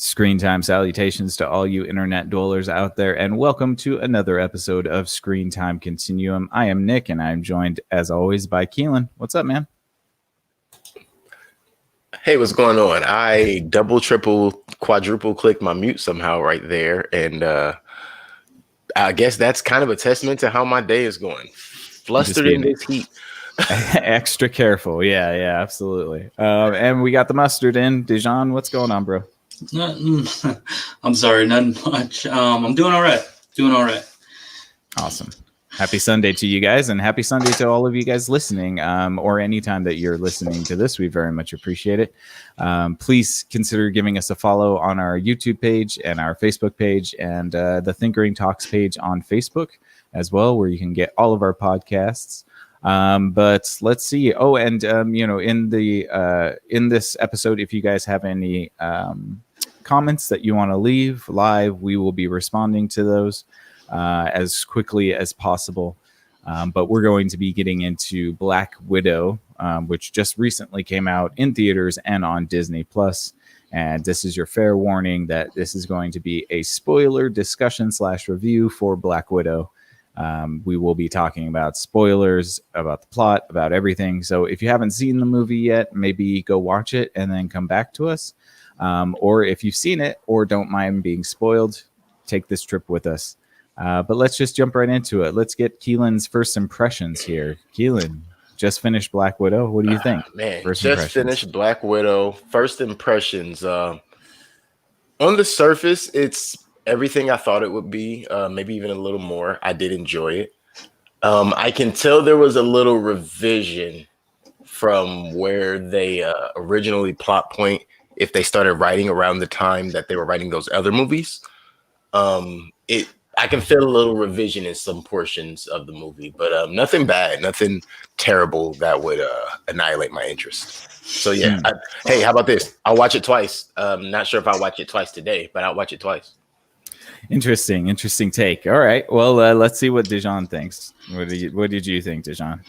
Screen time salutations to all you internet dwellers out there, and welcome to another episode of Screen Time Continuum. I am Nick, and I'm joined, as always, by Keelan. What's up, man? Hey, what's going on? I double, triple, quadruple clicked my mute somehow right there, and I guess that's kind of a testament to how my day is going. Flustered in this heat. Extra careful. Yeah, absolutely. And we got the mustard in. Dijon, what's going on, bro? I'm sorry, nothing much. I'm doing all right. Awesome. Happy Sunday to you guys, and happy Sunday to all of you guys listening, or anytime that you're listening to this. We very much appreciate it. Please consider giving us a follow on our YouTube page and our Facebook page, and the Thinkering Talks page on Facebook as well, where you can get all of our podcasts. But let's see. Oh, and in this episode, if you guys have any comments that you want to leave live, we will be responding to those as quickly as possible. But we're going to be getting into Black Widow, which just recently came out in theaters and on Disney Plus. And this is your fair warning that this is going to be a spoiler discussion / review for Black Widow. We will be talking about spoilers, about the plot, about everything. So if you haven't seen the movie yet, maybe go watch it and then come back to us. Or if you've seen it or don't mind being spoiled, take this trip with us. But let's just jump right into it. Let's get Keelan's first impressions here. Keelan, just finished Black Widow. What do you think? Finished Black Widow. First impressions. On the surface, it's everything I thought it would be, maybe even a little more. I did enjoy it. I can tell there was a little revision from where they originally plot point if they started writing around the time that they were writing those other movies. I can feel a little revision in some portions of the movie, but nothing bad, nothing terrible that would annihilate my interest. So yeah, hey, how about this? I'll watch it twice. Not sure if I'll watch it twice today, but I'll watch it twice. Interesting take. All right, well, let's see what Dijon thinks. What did you think, Dijon?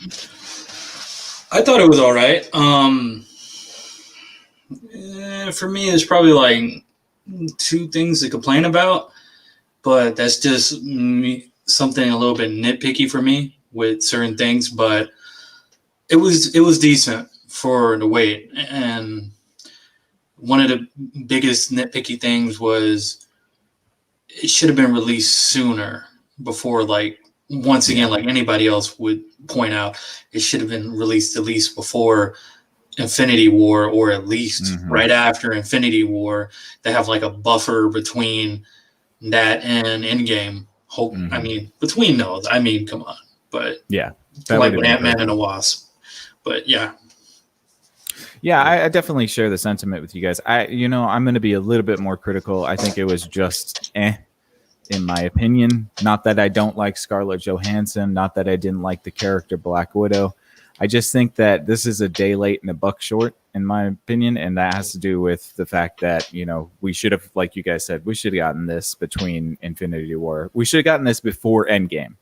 I thought it was all right. For me, there's probably like two things to complain about, but that's just something a little bit nitpicky for me with certain things. But it was decent for the wait, and one of the biggest nitpicky things was it should have been released sooner before, like, once again, like anybody else would point out, it should have been released at least before Infinity War, or at least right after Infinity War. They have like a buffer between that and Endgame. I mean, between those, come on. But yeah, like with Ant-Man and the Wasp. But yeah. Yeah, I definitely share the sentiment with you guys. I'm going to be a little bit more critical. I think it was just in my opinion. Not that I don't like Scarlett Johansson, not that I didn't like the character Black Widow. I just think that this is a day late and a buck short, in my opinion, and that has to do with the fact that, we should have, like you guys said, we should have gotten this between Infinity War. We should have gotten this before Endgame.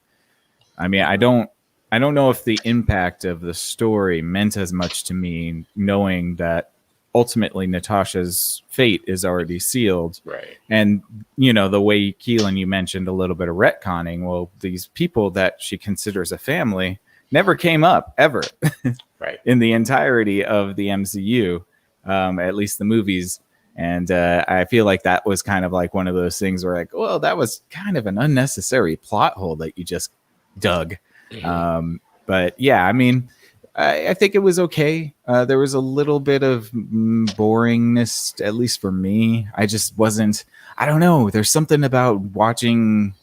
I mean, I don't know if the impact of the story meant as much to me, knowing that ultimately Natasha's fate is already sealed. Right. And, the way, Keelan, you mentioned a little bit of retconning. Well, these people that she considers a family never came up ever right. in the entirety of the MCU, at least the movies. And I feel like that was kind of like one of those things where, like, well, that was kind of an unnecessary plot hole that you just dug. But yeah, I mean, I think it was okay. There was a little bit of boringness, at least for me. I just wasn't, I don't know. There's something about watching,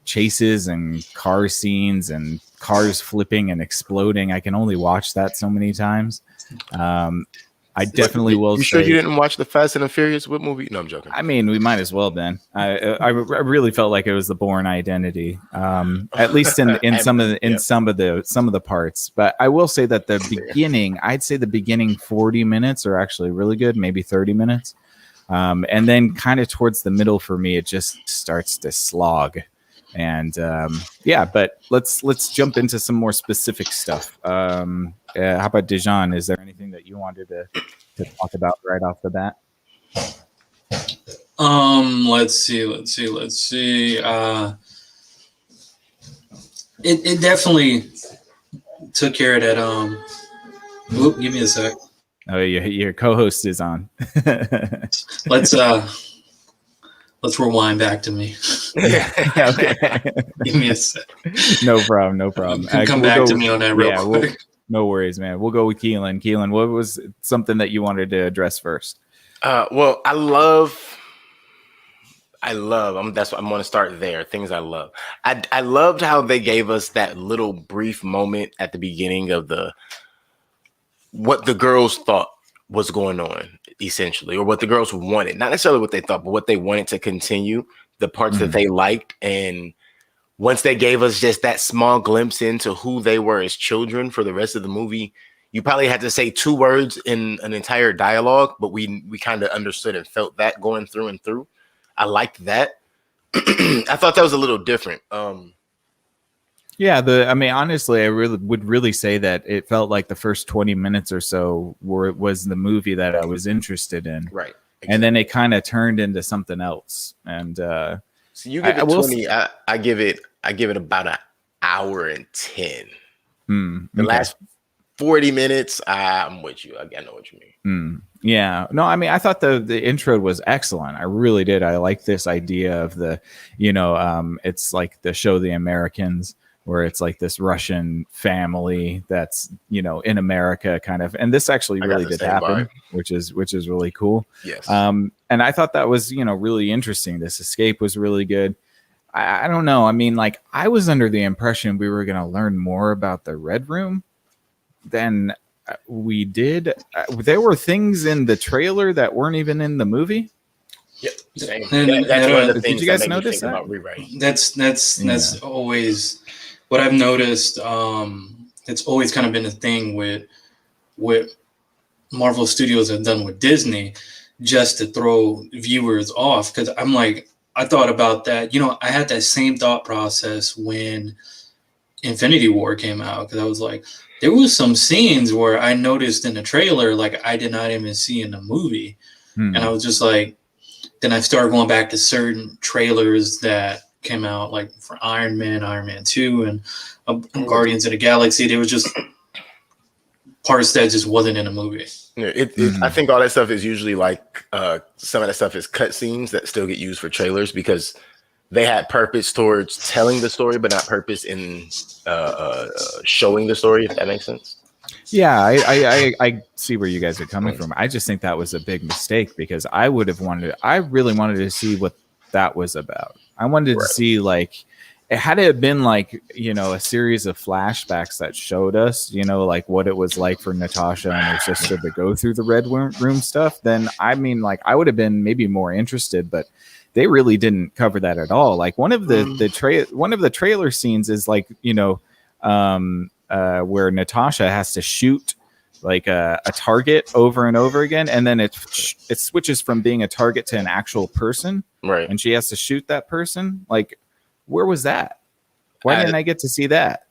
chases and car scenes and cars flipping and exploding. I can only watch that so many times. I definitely will. You sure you didn't watch the Fast and the Furious movie? No, I'm joking. I mean, we might as well then. I really felt like it was the Bourne Identity, at least in some of the parts. But I will say that the beginning, I'd say the beginning 40 minutes are actually really good, maybe 30 minutes. And then kind of towards the middle for me, it just starts to slog. And but let's jump into some more specific stuff. How about Dijon? Is there anything that you wanted to talk about right off the bat? Let's see. It definitely took care of that. Give me a sec. Oh, your co-host is on. Let's rewind back to me. Okay. Give me a sec. No problem. Come back to me on that real quick. No worries, man. We'll go with Keelan. Keelan, what was something that you wanted to address first? Well, I love. That's what I'm going to start there. Things I love. I loved how they gave us that little brief moment at the beginning of what the girls thought was going on, essentially, or what the girls wanted. Not necessarily what they thought, but what they wanted to continue, the parts that they liked. And once they gave us just that small glimpse into who they were as children for the rest of the movie, you probably had to say 2 words in an entire dialogue, but we kind of understood and felt that going through and through. I liked that. I thought that was a little different. Yeah, honestly, I would really say that it felt like the first 20 minutes or so was the movie that I was interested in. Right. Exactly. And then it kind of turned into something else. And so you give it 20, I give it about an hour and 10. The last 40 minutes, I'm with you. I know what you mean. Yeah. No, I thought the intro was excellent. I really did. I like this idea of the, it's like the show The Americans, where it's like this Russian family that's, in America kind of, and this actually really did happen, which is really cool. Yes. And I thought that was, really interesting. This escape was really good. I don't know. I was under the impression we were going to learn more about the Red Room than we did. There were things in the trailer that weren't even in the movie. Yep. Same. That's one of the did things you guys that notice that? About rewriting. That's always what I've noticed. It's always kind of been a thing with Marvel Studios have done with Disney, just to throw viewers off. Because I thought about that. I had that same thought process when Infinity War came out, because I was like, there was some scenes where I noticed in the trailer, like I did not even see in the movie. And I was just like, then I started going back to certain trailers that came out, like for Iron Man 2, and Guardians of the Galaxy. There was just parts that just wasn't in the movie. Yeah, I think all that stuff is usually like some of that stuff is cut scenes that still get used for trailers, because they had purpose towards telling the story, but not purpose in showing the story, if that makes sense. Yeah, I see where you guys are coming from. I just think that was a big mistake, because I really wanted to see what that was about. I wanted to see, like, had it been like, a series of flashbacks that showed us, like what it was like for Natasha and her sister to go through the Red Room stuff, then I would have been maybe more interested, but they really didn't cover that at all. Like one of the trailer scenes is like, where Natasha has to shoot like a target over and over again, and then it switches from being a target to an actual person, right? And she has to shoot that person. Like, where was that? Why didn't I get to see that?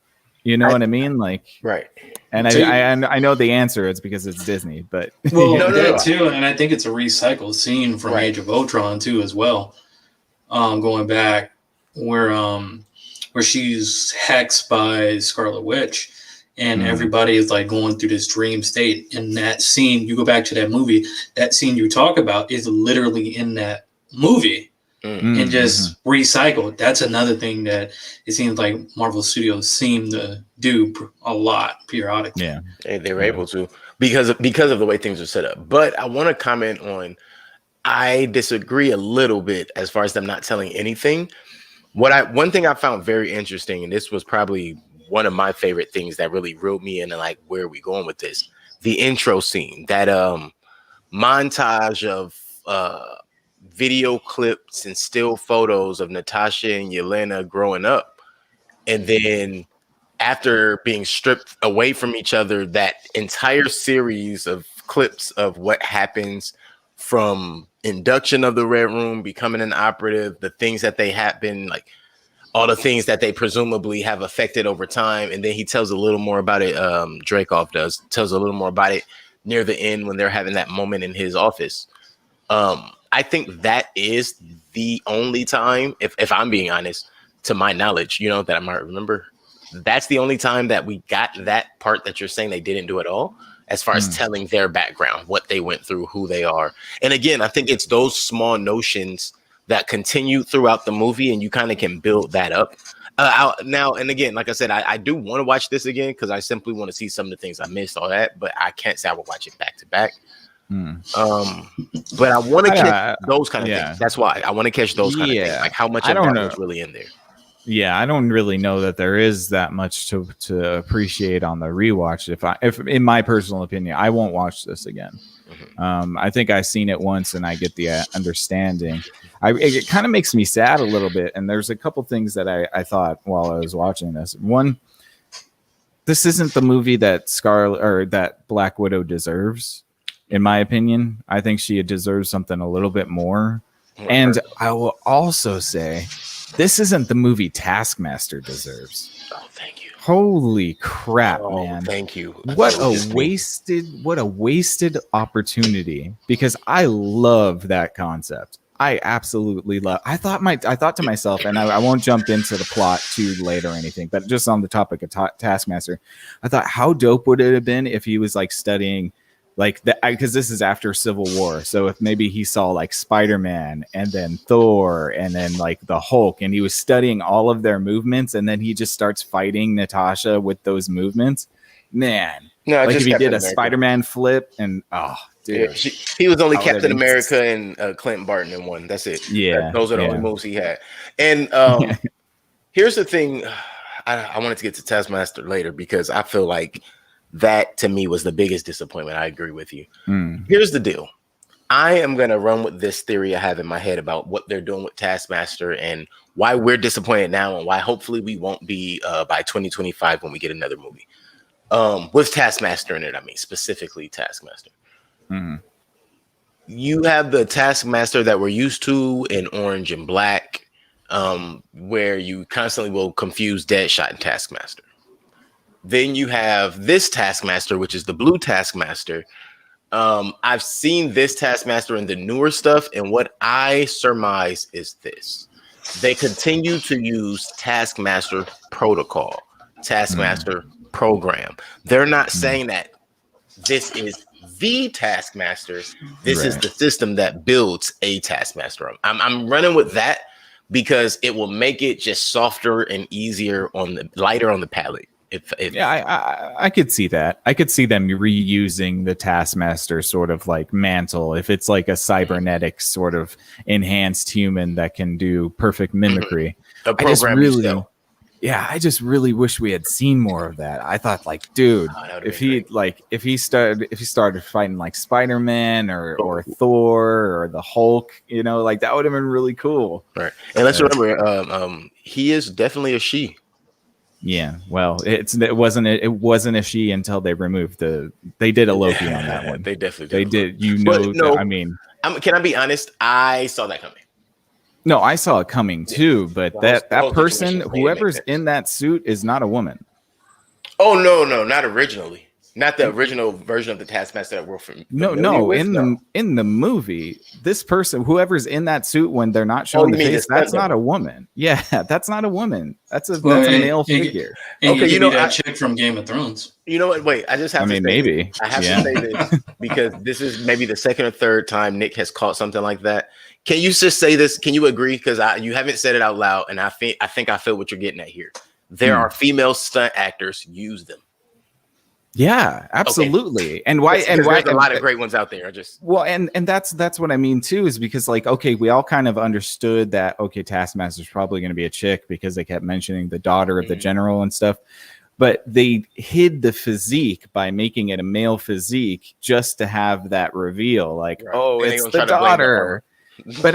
You know what I mean? Like, right. And I know the answer is because it's Disney, but that too, and I think it's a recycled scene from Age of Ultron too, as well. Going back where she's hexed by Scarlet Witch, and everybody is like going through this dream state. In that scene, you go back to that movie. That scene you talk about is literally in that movie, and just recycled. That's another thing that it seems like Marvel Studios seem to do a lot periodically. Yeah, they were able to because of the way things are set up. But I want to comment on. I disagree a little bit as far as them not telling anything. One thing I found very interesting, and this was probably one of my favorite things that really reeled me into like, where are we going with this? The intro scene, that montage of video clips and still photos of Natasha and Yelena growing up. And then after being stripped away from each other, that entire series of clips of what happens from induction of the Red Room, becoming an operative, the things that they have been like, all the things that they presumably have affected over time. And then he tells a little more about it. Dreykov tells a little more about it near the end when they're having that moment in his office. I think that is the only time, if I'm being honest, to my knowledge, that I might remember. That's the only time that we got that part that you're saying they didn't do at all, as far as telling their background, what they went through, who they are. And again, I think it's those small notions that continue throughout the movie, and you kind of can build that up. Now, and again, like I said, I do want to watch this again because I simply want to see some of the things I missed, all that, but I can't say I will watch it back to back. But I want to catch those kind of things. That's why I want to catch those kind of things, like how much of that was really in there. Yeah, I don't really know that there is that much to appreciate on the rewatch. If in my personal opinion, I won't watch this again. I think I've seen it once and I get the understanding. It kind of makes me sad a little bit. And there's a couple things that I thought while I was watching this. One, this isn't the movie that that Black Widow deserves, in my opinion. I think she deserves something a little bit more. And I will also say, this isn't the movie Taskmaster deserves. Oh, thank you. Holy crap, man. Thank you. What a wasted opportunity, because I love that concept. I absolutely love. I thought to myself, and I won't jump into the plot too late or anything, but just on the topic of Taskmaster, I thought, how dope would it have been if he was like studying like that, because this is after Civil War. So if maybe he saw like Spider-Man and then Thor and then like the Hulk, and he was studying all of their movements, and then he just starts fighting Natasha with those movements. Man, no, like if he did a Spider-Man flip, and dude, he was only Captain America and Clint Barton in one. That's it. Yeah, those are the only moves he had. And here's the thing: I wanted to get to Taskmaster later because I feel like that to me was the biggest disappointment. I agree with you. Here's the deal. I am going to run with this theory I have in my head about what they're doing with Taskmaster and why we're disappointed now and why hopefully we won't be by 2025 when we get another movie. With Taskmaster in it, I mean, specifically Taskmaster. You have the Taskmaster that we're used to in Orange and Black, where you constantly will confuse Deadshot and Taskmaster. Then you have this Taskmaster, which is the blue Taskmaster. I've seen this Taskmaster in the newer stuff, and what I surmise is this. They continue to use Taskmaster protocol, Taskmaster program. They're not saying that this is the Taskmaster. This is the system that builds a Taskmaster. I'm running with that because it will make it just softer and easier lighter on the palate. I could see that. I could see them reusing the Taskmaster sort of like mantle. If it's like a cybernetic sort of enhanced human that can do perfect mimicry. I just really wish we had seen more of that. I thought like, dude, if he started fighting like Spider-Man or Thor or the Hulk, like that would have been really cool. Right. And let's remember, he is definitely a she. Yeah, well, it wasn't a she until they removed they did a Loki on that one. They definitely did. Can I be honest? I saw that coming. No, I saw it coming too, but that person, whoever's in that suit, is not a woman. Oh no, not originally. Not the original version of the Taskmaster that we're from. No. In the movie, this person, whoever's in that suit when they're not showing the face, that's not a woman. Yeah, that's not a woman. That's a male figure. Okay, that chick from Game of Thrones. You know what? Wait, I just have to say maybe. This. I have to say this because this is maybe the second or third time Nick has caught something like that. Can you just say this? Can you agree? Because you haven't said it out loud, and I think I feel what you're getting at here. There are female stunt actors. Use them. Yeah, absolutely. Okay. And why? And there's a lot of great ones out there. And that's what I mean too, is because like, okay, we all kind of understood that Taskmaster's probably going to be a chick because they kept mentioning the daughter of the general and stuff, but they hid the physique by making it a male physique just to have that reveal, like, it's the daughter. But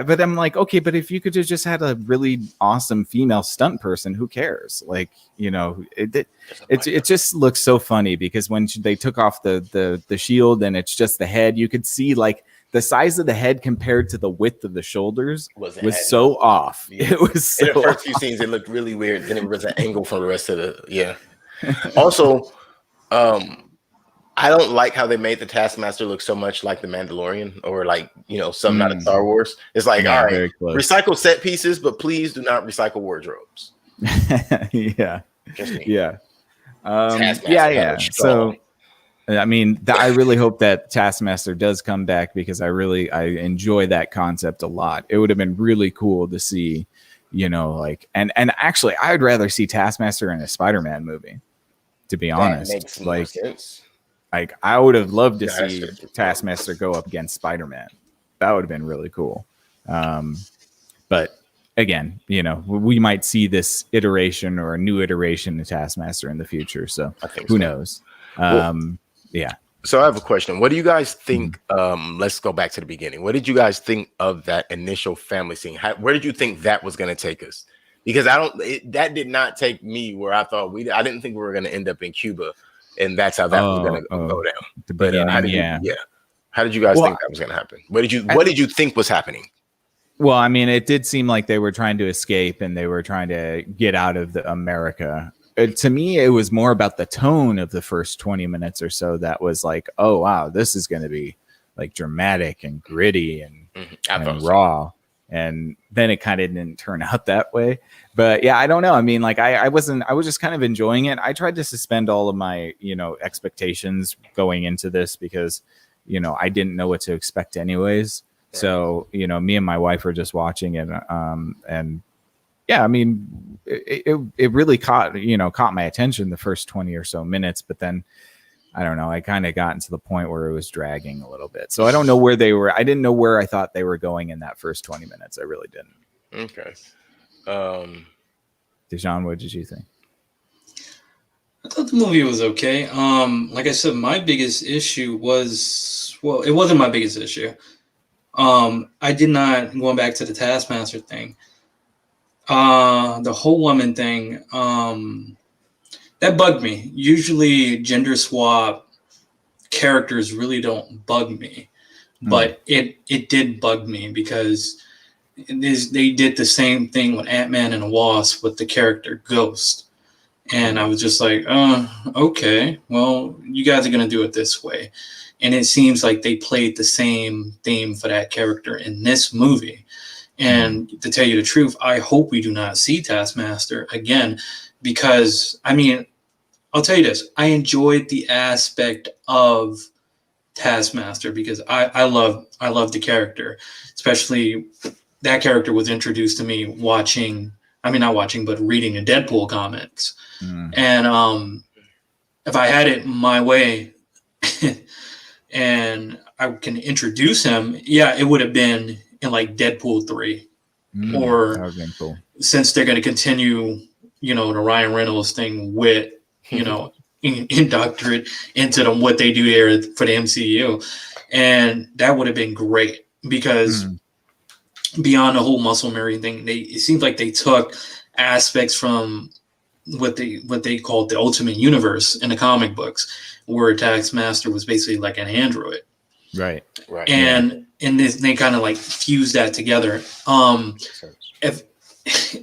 but I'm like, okay, but if you could have just had a really awesome female stunt person, who cares? Like, it just looks so funny because when they took off the shield and it's just the head, you could see like the size of the head compared to the width of the shoulders was so off. Yeah. It was so in the first few scenes, it looked really weird. Then it was an angle from the rest of Also, I don't like how they made the Taskmaster look so much like the Mandalorian or like, something out of Star Wars. It's like, Yeah, all right, very close. recycle set pieces, but please do not recycle wardrobes. Yeah. Just me. Yeah. Taskmaster Yeah. was So, strong. I mean, I really hope that Taskmaster does come back because I enjoy that concept a lot. It would have been really cool to see, and actually, I would rather see Taskmaster in a Spider-Man movie. To be honest, That makes more sense. Like I would have loved to Yeah, see that's true. Taskmaster go up against Spider-Man. That would have been really cool. But again, we might see this iteration or a new iteration of Taskmaster in the future. So I think who so. knows? Yeah. So I have a question. What do you guys think? Let's go back to the beginning. What did you guys think of that initial family scene? Where did you think that was going to take us? Because that did not take me where I thought I didn't think we were going to end up in Cuba, and that's how that was going to go down. The But beginning, how did you guys think that was going to happen? What did you think was happening? Well, I mean, it did seem like they were trying to escape and they were trying to get out of America. To me, it was more about the tone of the first 20 minutes or so that was like, oh, wow, this is going to be like dramatic and gritty and raw. And then it kind of didn't turn out that way. But yeah, I don't know. I mean, like I was just kind of enjoying it. I tried to suspend all of my, expectations going into this because, I didn't know what to expect anyways. Right. So, me and my wife were just watching it. And yeah, I mean, it really caught my attention the first 20 or so minutes, but then I don't know. I kind of got into the point where it was dragging a little bit. So I don't know where they were. I didn't know where I thought they were going in that first 20 minutes. I really didn't. Okay. Dejan, what did you think? I thought the movie was okay. Like I said, my biggest issue it wasn't my biggest issue. I did not, going back to the Taskmaster thing, the whole woman thing, that bugged me. Usually gender swap characters really don't bug me, but it did bug me because they did the same thing with Ant-Man and the Wasp with the character Ghost. And I was just like, okay, well, you guys are going to do it this way. And it seems like they played the same theme for that character in this movie. And to tell you the truth, I hope we do not see Taskmaster again, because, I mean, I'll tell you this. I enjoyed the aspect of Taskmaster because I love the character, especially that character was introduced to me reading the Deadpool comics. And if I had it my way and I can introduce him, it would have been in like Deadpool 3. Or that would have been cool. Since they're going to continue, the Ryan Reynolds thing with, indoctrinate into them what they do here for the MCU. And that would have been great because beyond the whole muscle memory thing, it seems like they took aspects from what they called the Ultimate Universe in the comic books, where Taskmaster was basically like an android. Right. And they kind of like fused that together. If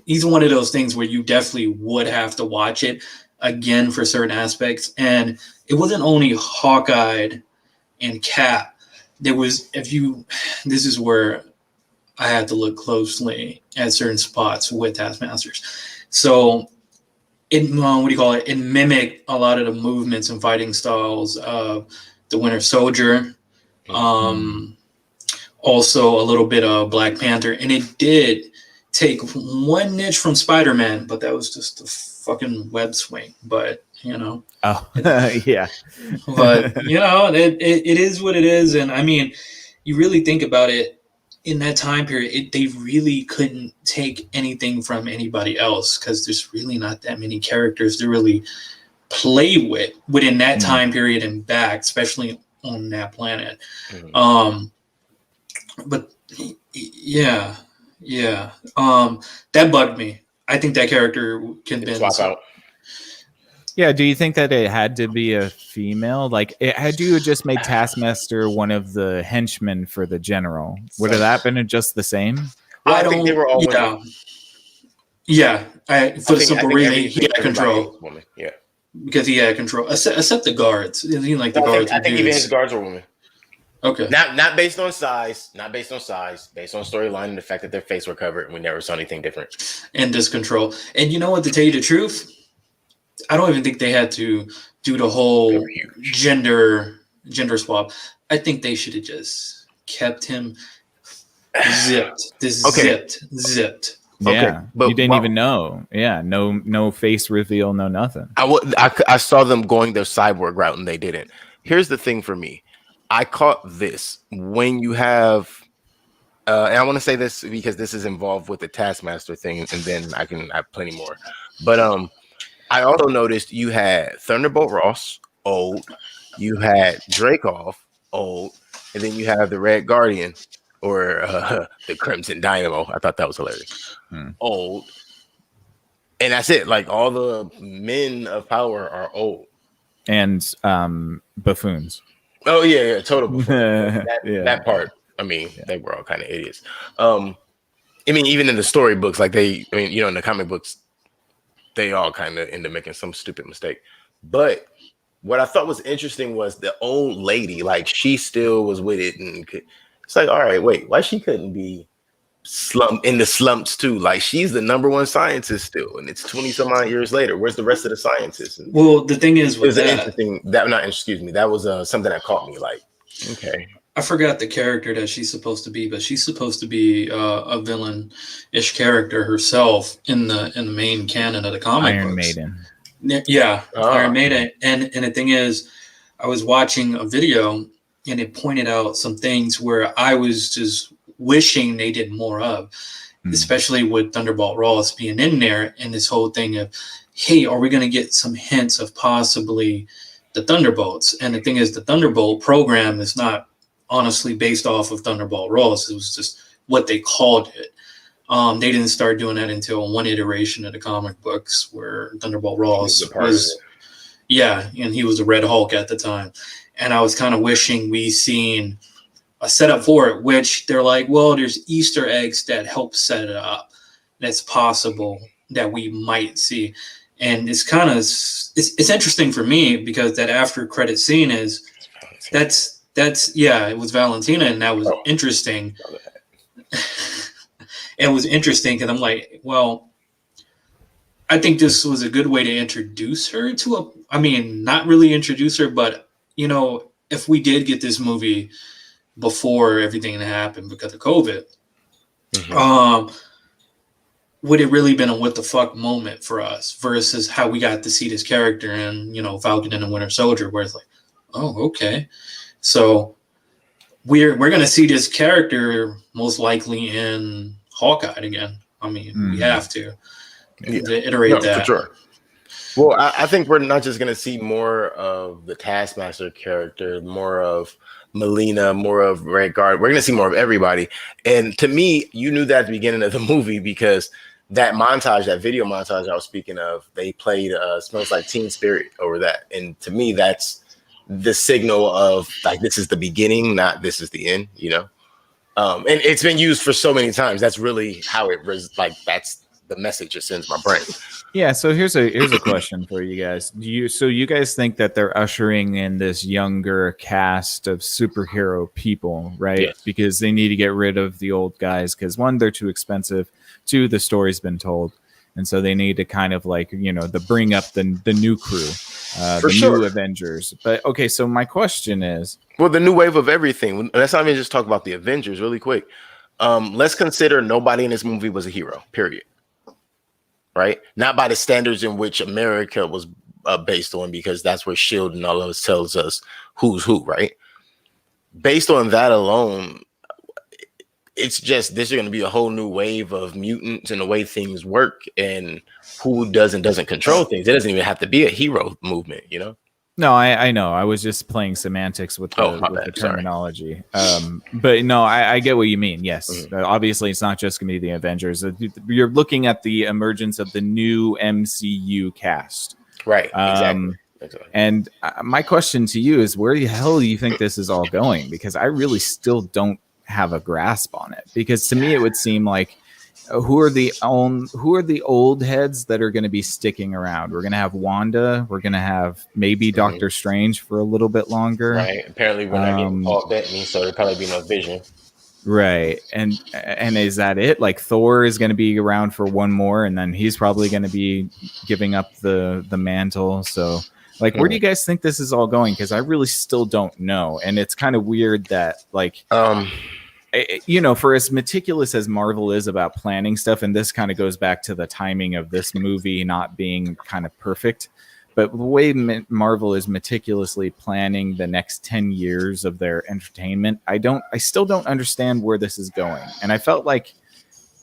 he's one of those things where you definitely would have to watch it again for certain aspects. And it wasn't only Hawkeye and Cap. This is where I had to look closely at certain spots with Taskmasters. So it mimicked a lot of the movements and fighting styles of the Winter Soldier. Also a little bit of Black Panther. And it did take one niche from Spider-Man, but that was just a fucking web swing. But, yeah. But, it is what it is. And I mean, you really think about it, in that time period, they really couldn't take anything from anybody else because there's really not that many characters to really play with within that time period and back, especially on that planet. But yeah. That bugged me. I think that character can be swap out. Yeah, do you think that it had to be a female? Like, had you just made Taskmaster one of the henchmen for the general? Would have that been just the same? Well, I think they were all women. Yeah. For the simple reason he had control. Yeah. because he had control. Except the guards. He like the guards. I think were even dudes. his guards are women. Okay. Not based on size, based on storyline and the fact that their face were covered and we never saw anything different. And just control. And you know what? To tell you the truth, I don't even think they had to do the whole gender swap. I think they should have just kept him zipped. Zipped. Yeah, Okay, but you didn't even know. Yeah, no face reveal, no nothing. I saw them going their cyborg route and they didn't. Here's the thing for me. I caught this when you have, and I want to say this because this is involved with the Taskmaster thing, and then I have plenty more. But I also noticed you had Thunderbolt Ross, old. You had Dreykov, old, and then you have the Red Guardian or the Crimson Dynamo. I thought that was hilarious. Old, and that's it. Like all the men of power are old and buffoons. Oh yeah, total. That part. I mean, Yeah. they were all kind of idiots. I mean, even in the storybooks, like in the comic books, they all kind of end up making some stupid mistake. But what I thought was interesting was the old lady, like she still was with it, and it's like, all right, wait, why she couldn't be in the slumps too? Like she's the number one scientist still, and it's 20 some odd years later. Where's the rest of the scientists? And well, the thing is, with that was something that caught me. Like, okay, I forgot the character that she's supposed to be, but she's supposed to be a villain-ish character herself in the main canon of the comic Iron books. Maiden. Yeah, Iron Maiden. And the thing is, I was watching a video and it pointed out some things where I was just wishing they did more of, especially with Thunderbolt Ross being in there and this whole thing of, hey, are we going to get some hints of possibly the Thunderbolts? And the thing is, the Thunderbolt program is not honestly based off of Thunderbolt Ross. It was just what they called it. They didn't start doing that until one iteration of the comic books where Thunderbolt Ross was, and he was the Red Hulk at the time. And I was kind of wishing we seen a setup for it, which they're like, well, there's Easter eggs that help set it up. That's possible that we might see. And it's kind of, it's interesting for me because that after credit scene is, it was Valentina, and that was interesting. It was interesting because I'm like, well, I think this was a good way to introduce her to not really introduce her, but if we did get this movie before everything that happened because of COVID, would it really been a what the fuck moment for us versus how we got to see this character in, Falcon and the Winter Soldier, where it's like, oh, okay. So we're going to see this character most likely in Hawkeye again. I mean, we have to iterate that. For sure. Well, I think we're not just going to see more of the Taskmaster character, more of Melina, more of Red Guard. We're going to see more of everybody. And to me, you knew that at the beginning of the movie because that video montage I was speaking of, they played Smells Like Teen Spirit over that. And to me, that's the signal of like, this is the beginning, not this is the end, And it's been used for so many times. That's really how that's the message it sends my brain. Yeah, so here's a question for you guys. So you guys think that they're ushering in this younger cast of superhero people, right? Yes. Because they need to get rid of the old guys because one, they're too expensive. Two, the story's been told. And so they need to kind of bring up the new crew, new Avengers. But okay, so my question is, well, the new wave of everything. Let's not even just talk about the Avengers really quick. Let's consider nobody in this movie was a hero, period. Right? Not by the standards in which America was based on, because that's where S.H.I.E.L.D. and all of us tells us who's who, right? Based on that alone, it's just this is going to be a whole new wave of mutants and the way things work and who does and doesn't control things. It doesn't even have to be a hero movement, No, I know. I was just playing semantics with the terminology. But no, I get what you mean. Yes. Obviously, it's not just going to be the Avengers. You're looking at the emergence of the new MCU cast. Right. Exactly. And my question to you is, where the hell do you think this is all going? Because I really still don't have a grasp on it. Because to me, it would seem like who are the old heads that are going to be sticking around? We're going to have Wanda. We're going to have maybe Doctor Strange for a little bit longer. Right. Apparently, we're not getting Paul Bettany, so there'll probably be no Vision. Right. And is that it? Like Thor is going to be around for one more, and then he's probably going to be giving up the mantle. So, like, where do you guys think this is all going? Because I really still don't know, and it's kind of weird that, like, you know, for as meticulous as Marvel is about planning stuff, and this kind of goes back to the timing of this movie not being kind of perfect. But the way Marvel is meticulously planning the next 10 years of their entertainment, I still don't understand where this is going. And I felt like,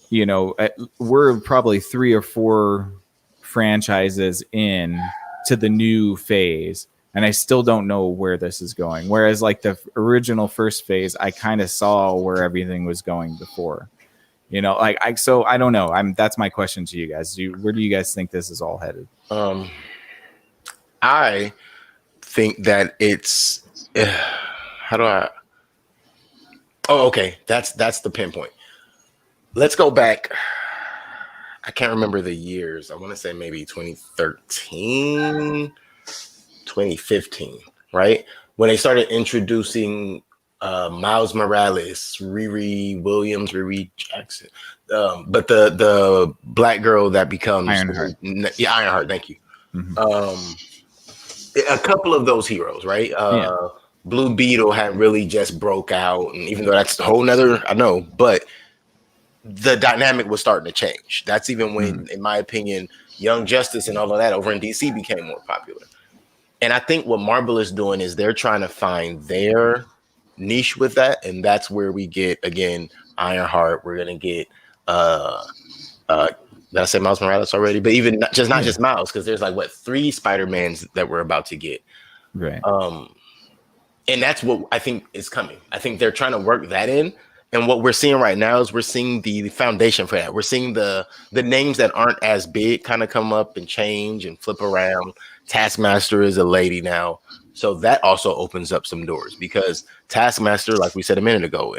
you know, we're probably 3 or 4 franchises in to the new phase, and I still don't know where this is going. Whereas like the original first phase, I kind of saw where everything was going before. You know, like I don't know. That's my question to you guys. Where do you guys think this is all headed? I think that it's how do I? Oh, okay. That's the pinpoint. Let's go back. I can't remember the years. I want to say maybe 2013, 2015, right? When they started introducing Miles Morales, Riri Williams, Riri Jackson, but the black girl that becomes Ironheart. Yeah, Ironheart. Thank you. A couple of those heroes, right? Blue Beetle had really just broke out, and even though that's a whole nother, I know, but the dynamic was starting to change. That's even when, in my opinion, Young Justice and all of that over in DC became more popular. And I think what Marvel is doing is they're trying to find their niche with that, and that's where we get, again, Ironheart. We're gonna get did I say Miles Morales already? But even not just Miles, because there's like 3 Spider-Mans that we're about to get. Right. And that's what I think is coming. I think they're trying to work that in. And what we're seeing right now is we're seeing the foundation for that. We're seeing the names that aren't as big kind of come up and change and flip around. Taskmaster is a lady now. So that also opens up some doors, because Taskmaster, like we said a minute ago,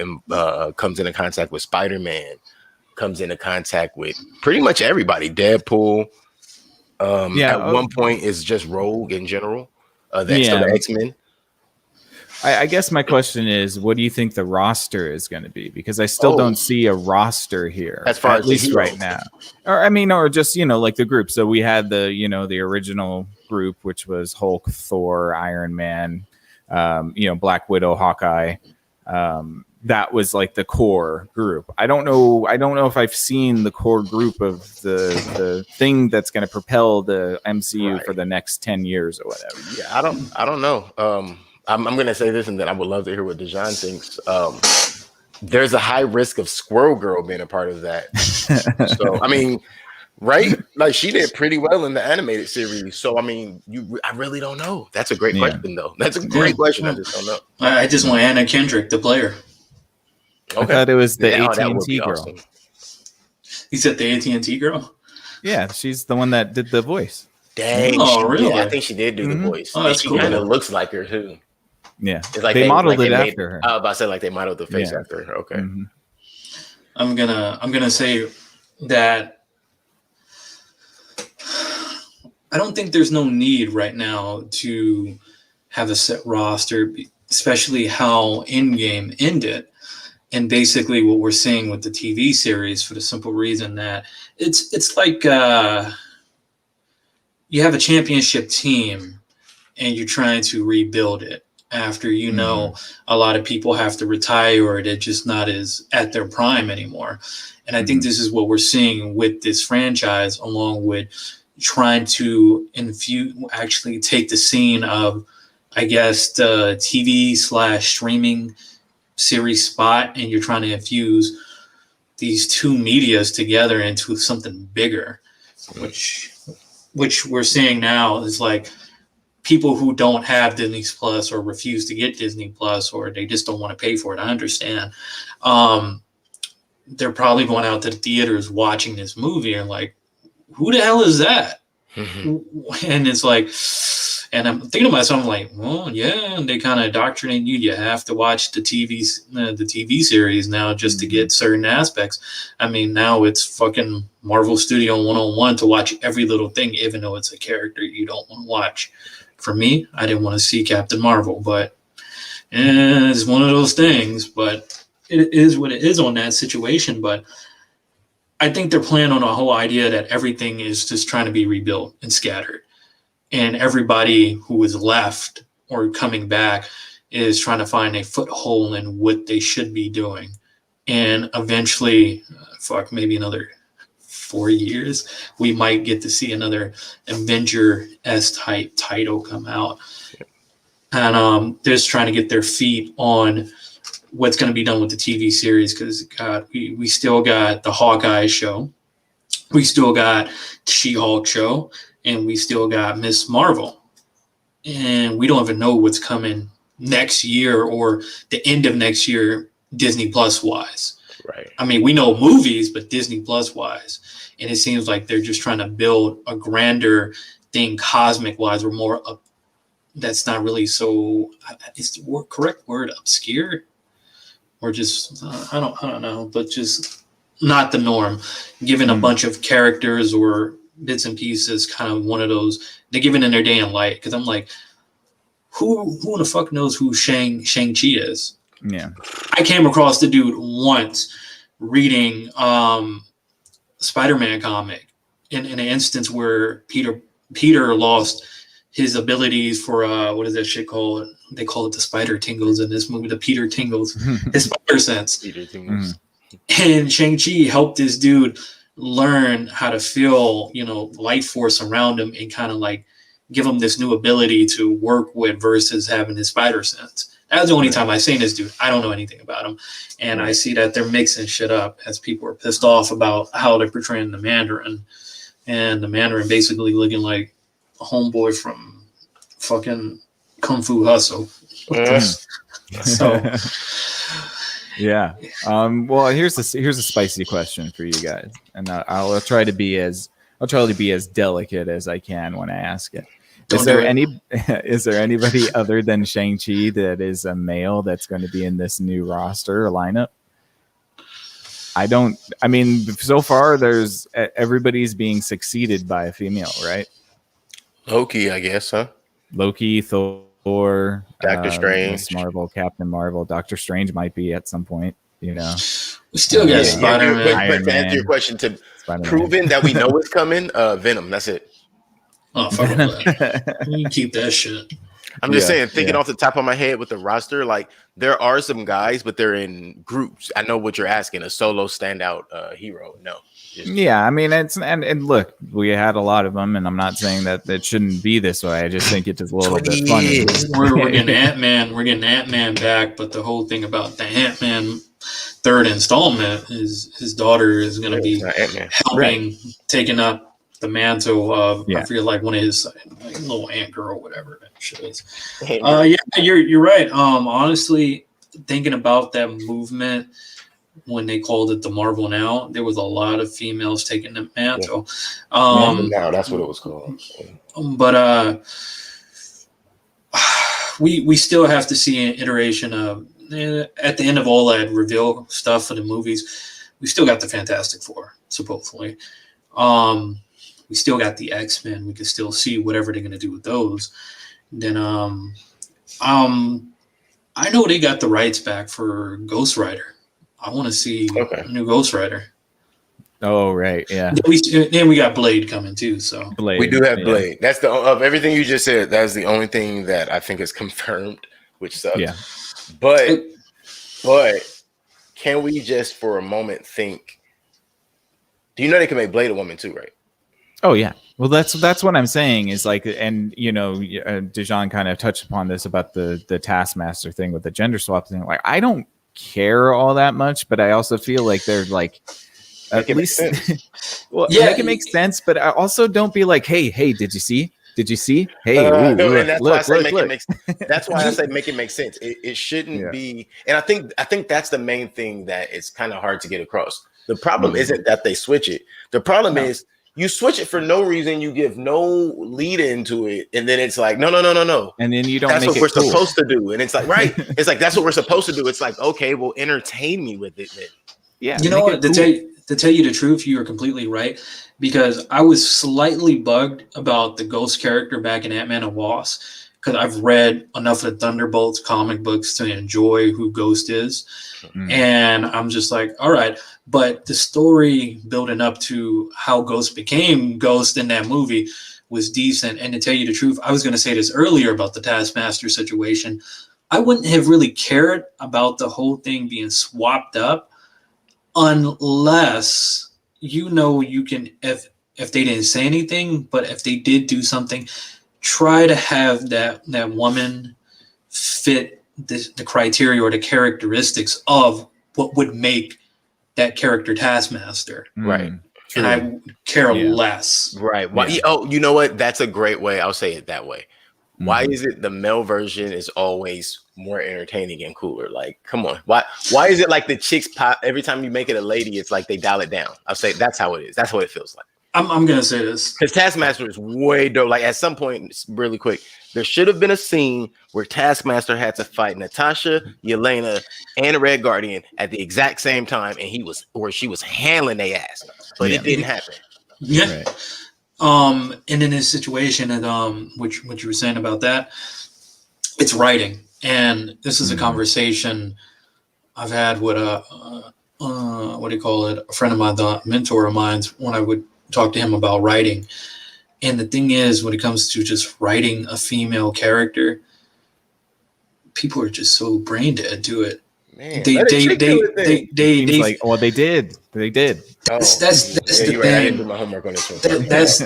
comes into contact with Spider-Man, comes into contact with pretty much everybody. Deadpool. At one point is just Rogue in general. The X-Men. I guess my question is, what do you think the roster is going to be? Because I still don't see a roster here, as far at as least right now. Or just, you know, like the group. So we had the original group, which was Hulk, Thor, Iron Man, Black Widow, Hawkeye. That was like the core group. I don't know if I've seen the core group of the thing that's going to propel the MCU for the next 10 years or whatever. Yeah, I don't know. I'm going to say this, and then I would love to hear what Dejan thinks. There's a high risk of Squirrel Girl being a part of that. So, I mean, right? Like, she did pretty well in the animated series. So, I mean, I really don't know. That's a great question, though. That's a great question. I just don't know. I just want Anna Kendrick to play her. Okay. I thought it was the AT&T girl. Awesome. You said the AT&T girl? Yeah, she's the one that did the voice. Dang. Oh, really? I think she did do the voice. Oh, that's cool. She kind of looks like her, too. Yeah. It's like they modeled it after her. I was about to say, like, they modeled the face after her. Okay. Mm-hmm. I'm gonna say that I don't think there's no need right now to have a set roster, especially how Endgame ended. And basically what we're seeing with the TV series, for the simple reason that it's like you have a championship team and you're trying to rebuild it after, a lot of people have to retire, or they're just not as at their prime anymore. And I think this is what we're seeing with this franchise, along with trying to actually take the scene of, I guess, the TV/streaming series spot, and you're trying to infuse these two medias together into something bigger, which we're seeing now is like people who don't have Disney Plus or refuse to get Disney Plus, or they just don't want to pay for it. I understand. They're probably going out to the theaters watching this movie and like, who the hell is that? Mm-hmm. And it's like, And I'm thinking to myself, I'm like, well, yeah, and they kind of indoctrinate you. You have to watch the TV series now just to get certain aspects. I mean, now it's fucking Marvel Studio 101 to watch every little thing, even though it's a character you don't want to watch. For me, I didn't want to see Captain Marvel, but it's one of those things. But it is what it is on that situation. But I think they're playing on a whole idea that everything is just trying to be rebuilt and scattered. And everybody who is left or coming back is trying to find a foothold in what they should be doing. And eventually, maybe another 4 years, we might get to see another Avenger-S type title come out. And they're just trying to get their feet on what's going to be done with the TV series, because God, we still got the Hawkeye show, we still got She-Hulk show, and we still got Miss Marvel, and we don't even know what's coming next year or the end of next year, Disney Plus wise. Right. I mean, we know movies, but Disney Plus wise, and it seems like they're just trying to build a grander thing, cosmic wise, or more up. That's not really so. Is the correct word obscure? Or just I don't know, but just not the norm. Given a bunch of characters or bits and pieces, kind of one of those. They're giving in their day and light, because I'm like, who the fuck knows who Shang-Chi is? Yeah, I came across the dude once reading Spider-Man comic in an instance where Peter lost his abilities for what is that shit called? They call it the spider tingles in this movie, the Peter tingles, his spider sense. Peter tingles. And Shang-Chi helped this dude learn how to feel, light force around him and kind of like give him this new ability to work with versus having his spider sense. That was the only time I seen this dude. I don't know anything about him. And I see that they're mixing shit up as people are pissed off about how they're portraying the Mandarin. And the Mandarin basically looking like a homeboy from fucking Kung Fu Hustle. So yeah. Well, here's a spicy question for you guys, and I'll try to be as delicate as I can when I ask it. Is there anybody other than Shang-Chi that is a male that's going to be in this new roster or lineup? I mean, so far everybody's being succeeded by a female, right? Loki, I guess, huh? Loki, Thor, Doctor Strange, Miss Marvel, Captain Marvel, Doctor Strange might be at some point. We still got Spider-Man. But to answer your question, proven that we know it's coming, Venom. That's it. Oh, fuck that. You keep that shit. I'm just saying, thinking off the top of my head with the roster, like there are some guys, but they're in groups. I know what you're asking, a solo standout hero. No. Yeah, I mean, it's and look, we had a lot of them, and I'm not saying that it shouldn't be this way. I just think it's a little bit funny. We're getting Ant-Man. We're getting Ant-Man back, but the whole thing about the Ant-Man third installment is his daughter is going to be helping, taking up the mantle of I feel like one of his little ant girl, whatever that shit is. You're right. Honestly, thinking about that movement when they called it the Marvel Now, there was a lot of females taking the mantle. Now that's what it was called. But we still have to see an iteration of at the end of all that reveal stuff for the movies. We still got the Fantastic Four, supposedly. We still got the X-Men. We can still see whatever they're gonna do with those. Then I know they got the rights back for Ghost Rider. I want to see a new Ghost Rider. Oh right, yeah. Then we got Blade coming too. So Blade, we do have Blade. That's of everything you just said. That's the only thing that I think is confirmed, which sucks. Yeah. But can we just for a moment think? Do you know they can make Blade a woman too, right? Oh yeah. Well, that's what I'm saying is like, and Dejan kind of touched upon this about the Taskmaster thing with the gender swap thing. Like, I don't care all that much, but I also feel like they're like at least well, make it make sense, but I also don't be like, hey, did you see? Hey, look. That's why I say make it make sense. It shouldn't be, and I think that's the main thing that it's kind of hard to get across. The problem isn't that they switch it. The problem is You switch it for no reason. You give no lead into it, and then it's like, no. And then you don't That's make what it we're cool. supposed to do, and it's like, right? It's like that's what we're supposed to do. It's like, okay, well, entertain me with it then. Yeah. You know make what? it cool. To tell you the truth, you are completely right. Because I was slightly bugged about the Ghost character back in Ant-Man and Wasp. Because I've read enough of the Thunderbolts comic books to enjoy who Ghost is. Mm. And I'm just like, all right. But the story building up to how Ghost became Ghost in that movie was decent. And to tell you the truth, I was going to say this earlier about the Taskmaster situation. I wouldn't have really cared about the whole thing being swapped up unless you can, if they didn't say anything, but if they did do something, try to have that woman fit the criteria or the characteristics of what would make that character Taskmaster. Right. And I care less. Right. Why, oh, you know what? That's a great way. I'll say it that way. Why is it the male version is always more entertaining and cooler? Like, come on. Why is it like the chicks pop every time you make it a lady? It's like they dial it down. I'll say that's how it is. That's what it feels like. I'm gonna say this because Taskmaster is way dope. Like at some point, really quick, there should have been a scene where Taskmaster had to fight Natasha, Yelena, and Red Guardian at the exact same time, and she was handling their ass, but it didn't happen. Yeah. Right. And in this situation, and which you were saying about that, it's writing, and this is a conversation I've had with what do you call it? A friend of mine, a mentor of mine, when I would talk to him about writing. And the thing is, when it comes to just writing a female character, people are just so brain dead to it. Man, they like, well, they did. That's the thing. Right. I didn't do my homework on this one. That's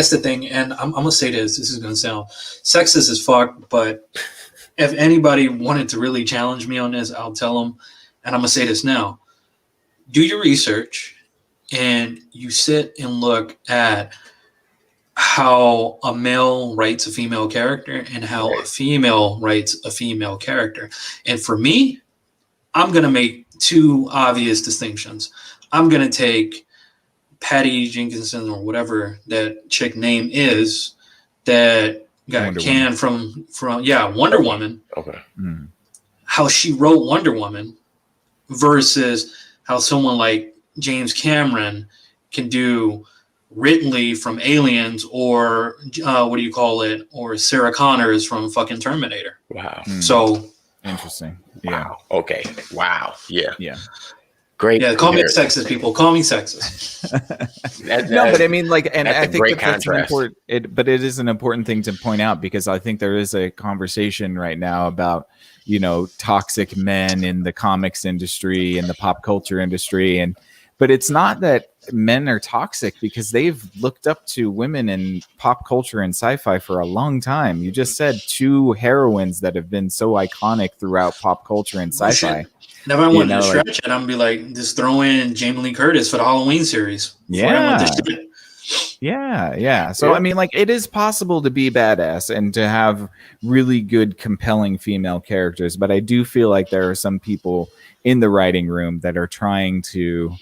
the thing. And I'm gonna say this. This is gonna sound sexist as fuck, but if anybody wanted to really challenge me on this, I'll tell them. And I'm gonna say this now: do your research, and you sit and look at how a male writes a female character and how a female writes a female character. And for me, I'm going to make two obvious distinctions. I'm going to take Patty Jenkinson or whatever that chick name is that got canned from Wonder Woman. Okay. How she wrote Wonder Woman versus how someone like James Cameron can do Ridley from Aliens or what do you call it? Or Sarah Connors from fucking Terminator. Wow. So interesting. Yeah. Wow. Okay. Wow. Yeah. Yeah. Great. Yeah. Call me sexist, people. Call me sexist. No, but I mean, like, and I think that's an important. But it is an important thing to point out because I think there is a conversation right now about, you know, toxic men in the comics industry and the pop culture industry, but it's not that men are toxic because they've looked up to women in pop culture and sci-fi for a long time. You just said two heroines that have been so iconic throughout pop culture and sci-fi. And if I wanted to stretch it, I'm gonna be like, just throw in Jamie Lee Curtis for the Halloween series. Yeah. So I mean, like, it is possible to be badass and to have really good, compelling female characters, but I do feel like there are some people in the writing room that are trying to.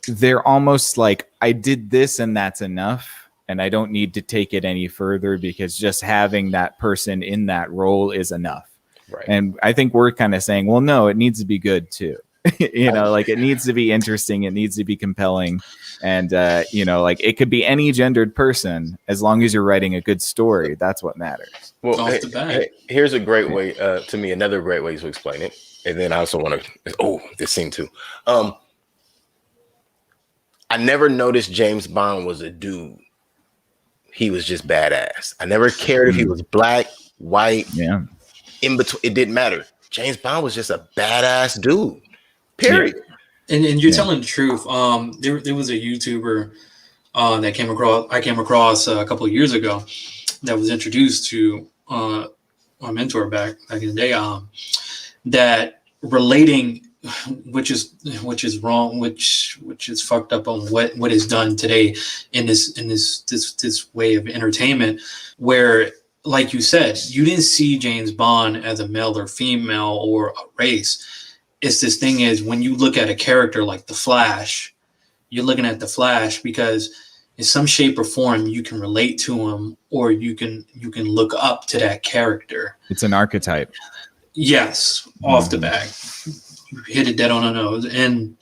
They're almost like, I did this and that's enough, and I don't need to take it any further because just having that person in that role is enough. Right. And I think we're kind of saying, well, no, it needs to be good too. You know, like, it needs to be interesting, it needs to be compelling, and you know, like, it could be any gendered person as long as you're writing a good story. That's what matters. Well, here's a great way to me, another great way to explain it, and then I also want to this scene too. I never noticed James Bond was a dude. He was just badass. I never cared if he was black, white, in between. It didn't matter. James Bond was just a badass dude. Period. Yeah. And you're telling the truth. There was a YouTuber that I came across a couple of years ago that was introduced to my mentor back in the day. That relating. Which is wrong, which is fucked up on what is done today in this way of entertainment, where, like you said, you didn't see James Bond as a male or female or a race. It's this thing is when you look at a character like the Flash, you're looking at the Flash because in some shape or form you can relate to him, or you can look up to that character. It's an archetype. Yes, off the bat, you hit it dead on the nose, and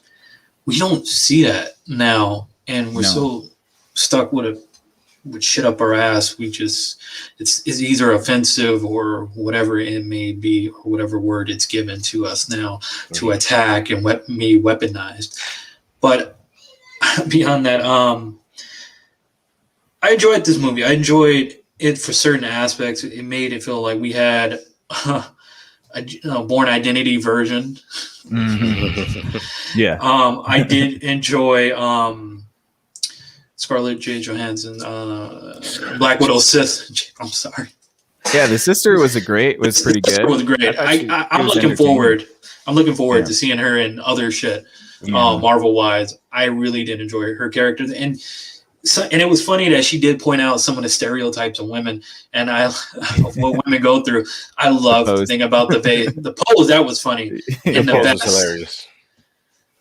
we don't see that now, and we're so stuck with shit up our ass. We just it's either offensive or whatever it may be, or whatever word it's given to us now to attack and be weaponized. But beyond that, I enjoyed this movie. I enjoyed it for certain aspects. It made it feel like we had a Born Identity version. Yeah. I did enjoy Scarlett J. Johansson, Black Widow sis. I'm sorry. Yeah, the sister was pretty good. It was great. I'm looking forward. I'm looking forward to seeing her in other shit, Marvel wise. I really did enjoy her character, and it was funny that she did point out some of the stereotypes of women, and what women go through. I love the thing about the pose. That was funny. The pose was hilarious.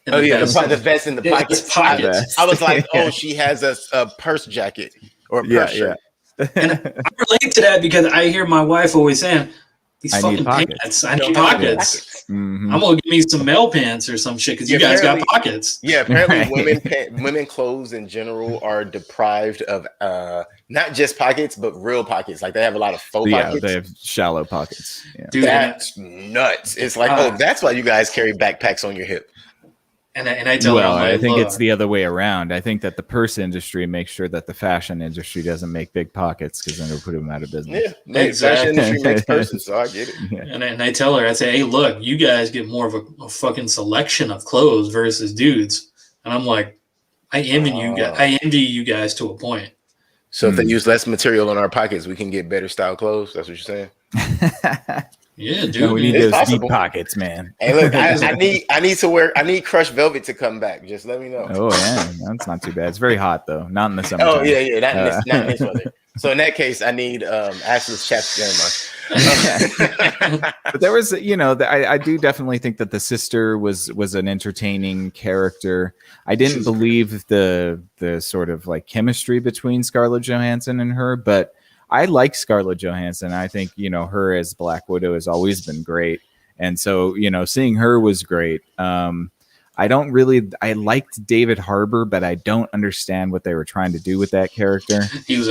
The vest in the pockets. I was like, oh, she has a purse jacket or a purse shirt. And I relate to that because I hear my wife always saying, "These fucking pants. I need pockets. Mm-hmm. I'm gonna give me some male pants or some shit because you guys got pockets." Yeah, apparently women clothes in general are deprived of not just pockets but real pockets. Like they have a lot of faux pockets. They have shallow pockets. Yeah. Dude, that's nuts. It's like, that's why you guys carry backpacks on your hip. And I tell her, I think it's the other way around. I think that the purse industry makes sure that the fashion industry doesn't make big pockets because then it'll put them out of business. Yeah, exactly. Fashion industry makes purses, so I get it. Yeah. And I tell her, I say, hey, look, you guys get more of a fucking selection of clothes versus dudes. And I'm like, I envy you guys to a point. So if they use less material in our pockets, we can get better style clothes. That's what you're saying. Yeah, dude. We need those deep pockets, man. Hey, look, I need crushed velvet to come back. Just let me know. Oh yeah, that's not too bad. It's very hot though. Not in the summer. Oh yeah, not in this weather. So in that case, I need assless chaps. But there was, I do definitely think that the sister was an entertaining character. I didn't believe the sort of like chemistry between Scarlett Johansson and her, but I like Scarlett Johansson. I think, her as Black Widow has always been great. And so, seeing her was great. I liked David Harbour, but I don't understand what they were trying to do with that character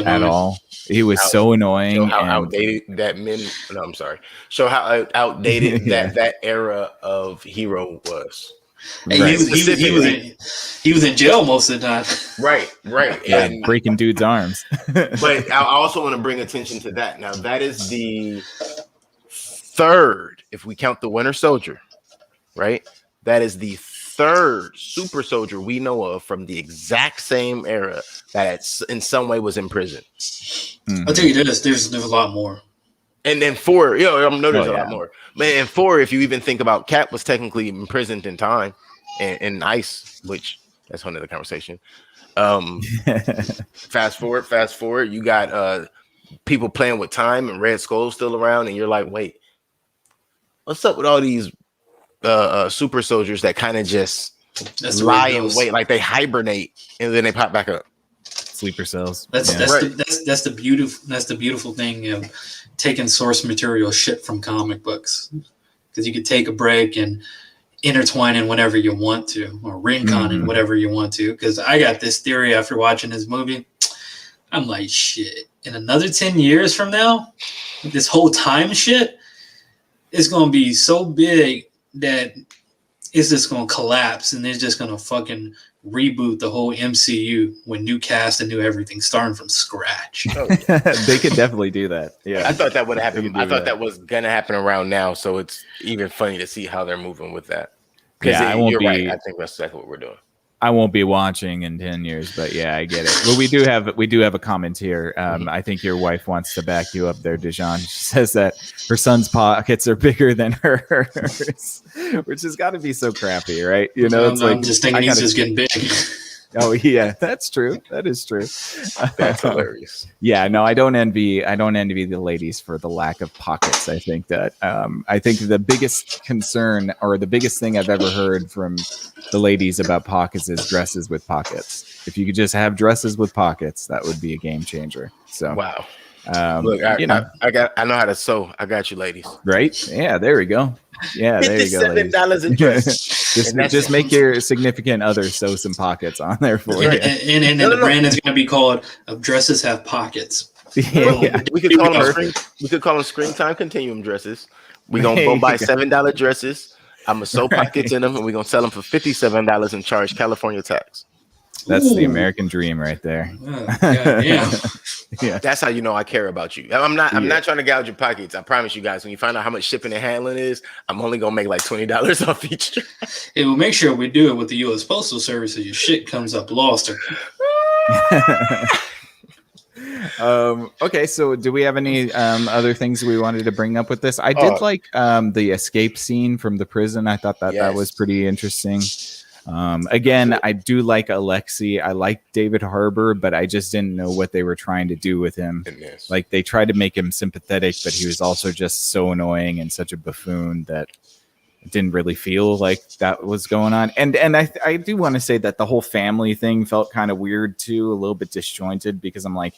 at all. He was so annoying. Show how outdated that Show how outdated that era of hero was. Hey, right. He was in jail most of the time. Right. Yeah, breaking dudes' arms. But I also want to bring attention to that. Now, that is the third, if we count the Winter Soldier, right? That is the third super soldier we know of from the exact same era that in some way was in prison. I'll tell you this, there's a lot more. And then 4, I know there's a lot more. Man, and 4, if you even think about Cap was technically imprisoned in time and ICE, which that's another conversation. Fast forward, you got people playing with time and Red Skull still around, and you're like, wait, what's up with all these super soldiers that kind of just lie in wait, like they hibernate and then they pop back up? Sleeper cells. That's the beautiful thing of taking source material shit from comic books, because you could take a break and intertwine in whatever you want to, or retcon in whatever you want to. Because I got this theory after watching this movie. I'm like, shit, in another 10 years from now, this whole time shit is going to be so big that it's just going to collapse, and they're just going to fucking reboot the whole MCU with new cast and new everything, starting from scratch. They could definitely do that. Yeah, I thought that would happen. I thought that was gonna happen around now, so it's even funny to see how they're moving with that. Yeah, you're right. I think that's exactly what we're doing. I won't be watching in 10 years, but yeah, I get it. Well, we do have a comment here. I think your wife wants to back you up there, Dijon. She says that her son's pockets are bigger than hers, which has got to be so crappy, right? I'm just thinking he's just getting big. Oh yeah, that's true. That is true. That's hilarious. Yeah, no, I don't envy the ladies for the lack of pockets. I think that I think the biggest concern or the biggest thing I've ever heard from the ladies about pockets is dresses with pockets. If you could just have dresses with pockets, that would be a game changer. So Wow. look, I know how to sew. I got you, ladies. right? Yeah, there we go. Yeah, there you go. Ladies. $57 a dress. just make your significant other sew some pockets on there for you. And the brand is going to be called Dresses Have Pockets. Yeah. We could call them screen time continuum dresses. We're gonna go buy $7 dresses. I'm gonna sew pockets in them, and we're gonna sell them for $57 and charge California tax. That's the American dream right there. Yeah. Yeah. That's how you know I care about you. I'm not trying to gouge your pockets. I promise you guys, when you find out how much shipping and handling is, I'm only gonna make like $20 off each dress. It will make sure we do it with the U.S. Postal Service so your shit comes up lost. Okay, so do we have any other things we wanted to bring up with this? I did like the escape scene from the prison. I thought that was pretty interesting. Again, I do like Alexei. I like David Harbour, but I just didn't know what they were trying to do with him. Like they tried to make him sympathetic, but he was also just so annoying and such a buffoon that it didn't really feel like that was going on. And I do want to say that the whole family thing felt kind of weird too, a little bit disjointed, because I'm like,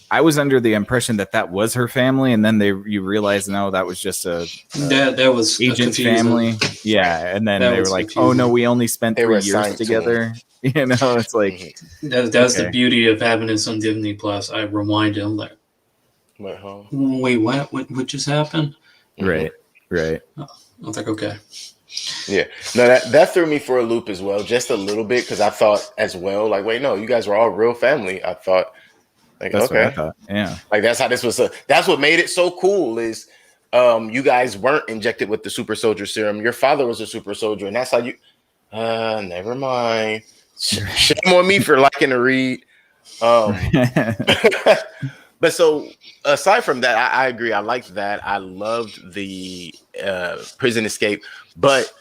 I was under the impression that was her family, and then you realize no, that was just that was agent's family. Yeah, and then they were like, confusing. "Oh no, we only spent 3 years together." You know, it's like that's the beauty of having this on Disney Plus. I rewinded, I'm like, wait, what just happened? Right. I was like, okay. Yeah, no, that threw me for a loop as well, just a little bit, because I thought as well, like, wait, no, you guys were all real family. I thought. Like, that's okay, what I thought. Yeah, like that's how this was. That's what made it so cool. Is you guys weren't injected with the super soldier serum. Your father was a super soldier, and that's how you. Never mind. Shame on me for liking to read. But so aside from that, I agree. I liked that. I loved the prison escape, but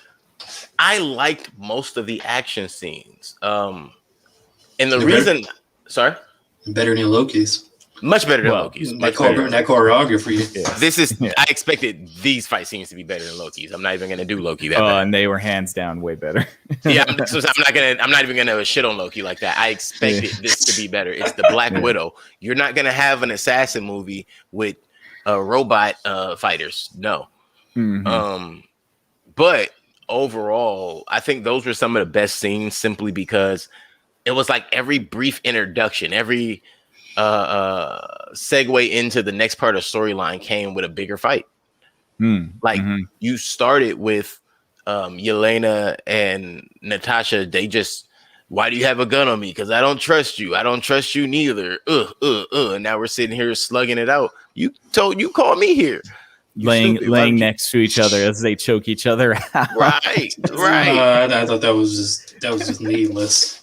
I liked most of the action scenes. And the reason, sorry. Better than Loki's. Much better than Loki's. That choreography. Yeah. This is. Yeah. I expected these fight scenes to be better than Loki's. I'm not even going to do Loki that. And they were hands down way better. Yeah, I'm not even going to shit on Loki like that. I expected this to be better. It's the Black Widow. You're not going to have an assassin movie with robot fighters. No. Mm-hmm. But overall, I think those were some of the best scenes, simply because it was like every brief introduction, every segue into the next part of storyline came with a bigger fight. You started with Yelena and Natasha. They just, why do you have a gun on me? Because I don't trust you. I don't trust you neither. And now we're sitting here slugging it out. You called me here. Laying next to each other as they choke each other out. Right. I thought that was just needless.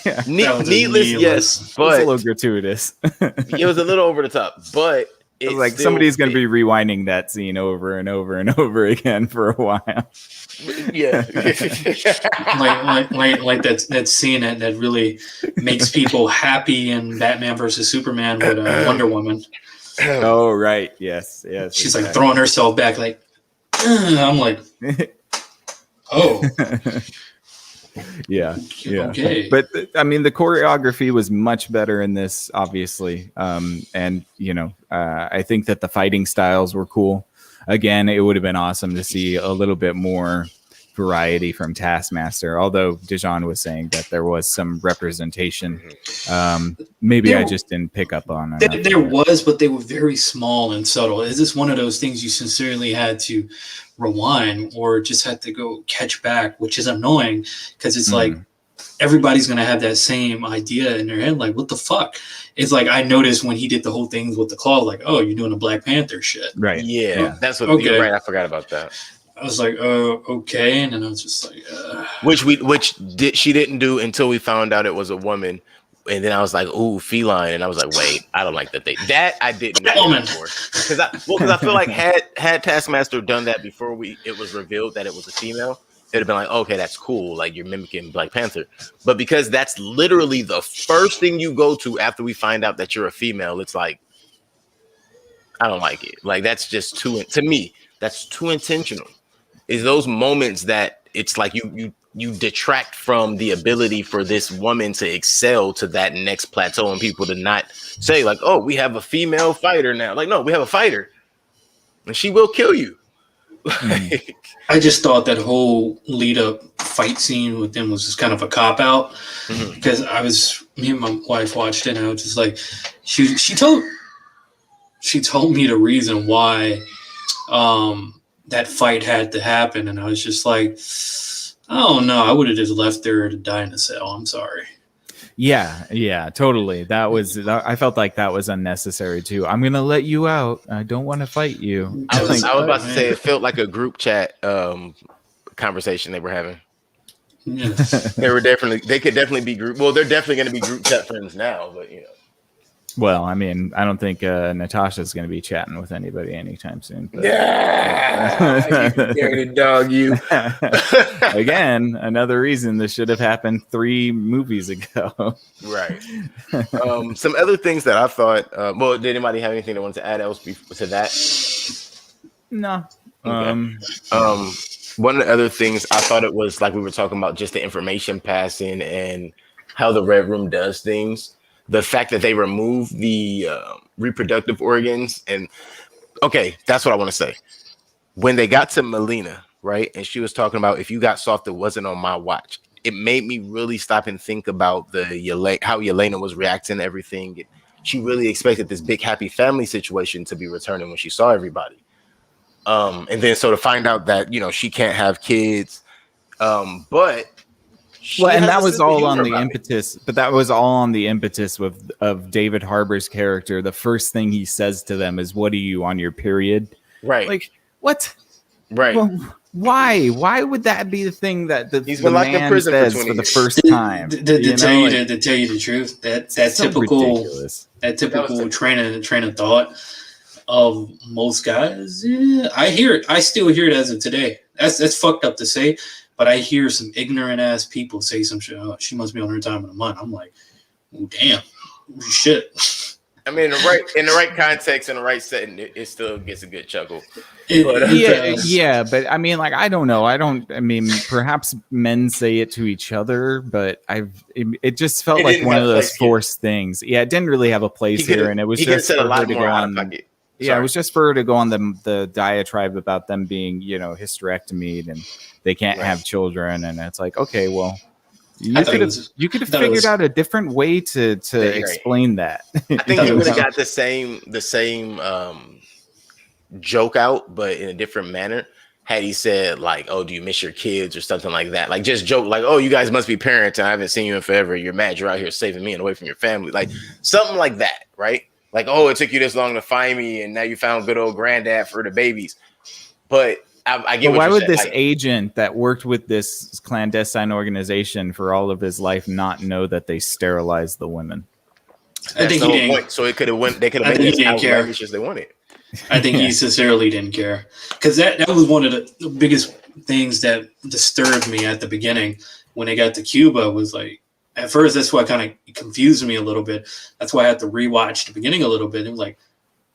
Yeah. Needless, yes, but it was a little gratuitous. It was a little over the top, but it's like somebody's going to be rewinding that scene over and over and over again for a while. Yeah, like that scene that really makes people happy in Batman versus Superman with Wonder Woman. Oh right, yes. She's like throwing herself back, like I'm like, oh. Yeah. Okay. But I mean, the choreography was much better in this, obviously. And I think that the fighting styles were cool. Again, it would have been awesome to see a little bit more variety from Taskmaster, although Dijon was saying that there was some representation. Maybe I just didn't pick up on it. There was, but they were very small and subtle. Is this one of those things you sincerely had to rewind or just had to go catch back, which is annoying because it's like everybody's going to have that same idea in their head. Like, what the fuck? It's like, I noticed when he did the whole thing with the claw, like, oh, you're doing a Black Panther shit. Right. Yeah. That's what you're right. I forgot about that. I was like, okay. And then I was just like, she didn't do until we found out it was a woman. And then I was like, ooh, feline. And I was like, wait, I don't like that I didn't know before. Because I feel like had Taskmaster done that before it was revealed that it was a female, it'd have been like, okay, that's cool. Like you're mimicking Black Panther. But because that's literally the first thing you go to after we find out that you're a female, it's like, I don't like it. Like that's just to me, that's too intentional. Is those moments that it's like you detract from the ability for this woman to excel to that next plateau, and people to not say like, oh, we have a female fighter now. Like, no, we have a fighter and she will kill you. Like, I just thought that whole lead up fight scene with them was just kind of a cop out because me and my wife watched it and I was just like, she told me the reason why that fight had to happen, and I was just like, oh no, I would have just left her to die in a cell. I'm sorry. Yeah, totally. I felt like that was unnecessary too. I'm gonna let you out. I don't want to fight you. I was about to say it felt like a group chat conversation they were having. Yes. They could definitely be group. Well, they're definitely going to be group chat friends now, but you know. Well, I mean, I don't think Natasha's going to be chatting with anybody anytime soon. But. Yeah, dirty dog, you. Again, another reason this should have happened 3 movies ago. Right. Some other things that I thought. Well, did anybody have anything they wanted to add else to that? No. Okay. One of the other things I thought it was like we were talking about just the information passing and how the Red Room does things. The fact that they remove the reproductive organs and okay, that's what I want to say. When they got to Melina, right, and she was talking about if you got soft, it wasn't on my watch. It made me really stop and think about how Yelena was reacting to everything. She really expected this big happy family situation to be returning when she saw everybody. And then so to find out that she can't have kids, but. And that was all on the impetus, but that was all on the impetus of David Harbour's character. The first thing he says to them is, "What are you on your period?" Right. Like what? Right. Well, why? Why would that be the thing that he's been locked in prison says for 20 for the years. first time? To tell you the truth, that typical train of thought of most guys. Yeah, I hear it. I still hear it as of today. That's fucked up to say. But I hear some ignorant ass people say some shit. Oh, she must be on her time in a month. I'm like, oh, damn, shit. I mean, in the right context, in the right setting, it still gets a good chuckle. Yeah, but I mean, like, I don't know. I mean, perhaps men say it to each other, but it just felt like one of those forced things. Yeah, it didn't really have a place here, and it was just said a lot more out of pocket. Yeah, it was just for her to go on the diatribe about them being, hysterectomied and they can't have children, and it's like, okay, well, you could have figured out a different way to explain that. I think you would have got the same joke out, but in a different manner. Had he said like, "Oh, do you miss your kids?" or something like that, like just joke like, "Oh, you guys must be parents, and I haven't seen you in forever. You're mad. You're out here saving me and away from your family," like something like that, right? Like, "Oh, it took you this long to find me, and now you found good old granddad for the babies." But I get. Why would this agent that worked with this clandestine organization for all of his life not know that they sterilized the women? I think he didn't. Point. So it could have went. They could have made it as outlandish as they wanted. I think he sincerely didn't care, because that was one of the biggest things that disturbed me at the beginning when they got to Cuba. Was like, at first, that's why kind of confused me a little bit. That's why I had to rewatch the beginning a little bit. It was like,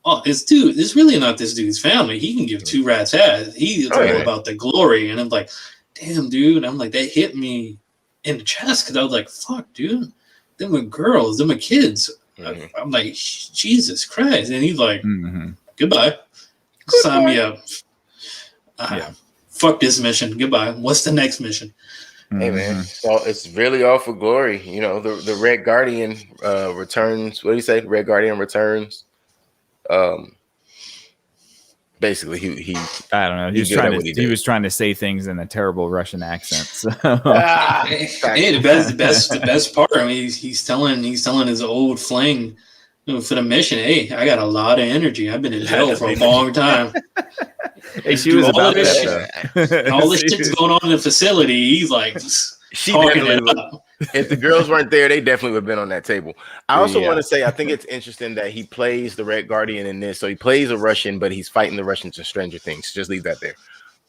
oh, this really not this dude's family. He can give 2 rats ass. He's all about the glory. And I'm like, damn, dude. I'm like, that hit me in the chest, because I was like, fuck, dude. Them are girls. Them are kids. Mm-hmm. I'm like, Jesus Christ. And he's like, goodbye. Sign me up. Fuck this mission. Goodbye. What's the next mission? Hey man, so it's really all for glory. The Red Guardian returns. What do you say? Red Guardian returns. Basically, he I don't know. He was trying to say things in a terrible Russian accent. So. Hey, the best part. I mean, he's telling his old fling for the mission. Hey, I got a lot of energy. I've been in jail for a long time. Hey, she was about that. All this shit's going on in the facility. He's like, she definitely. If the girls weren't there, they definitely would have been on that table. I also want to say, I think it's interesting that he plays the Red Guardian in this. So he plays a Russian, but he's fighting the Russians in Stranger Things. Just leave that there.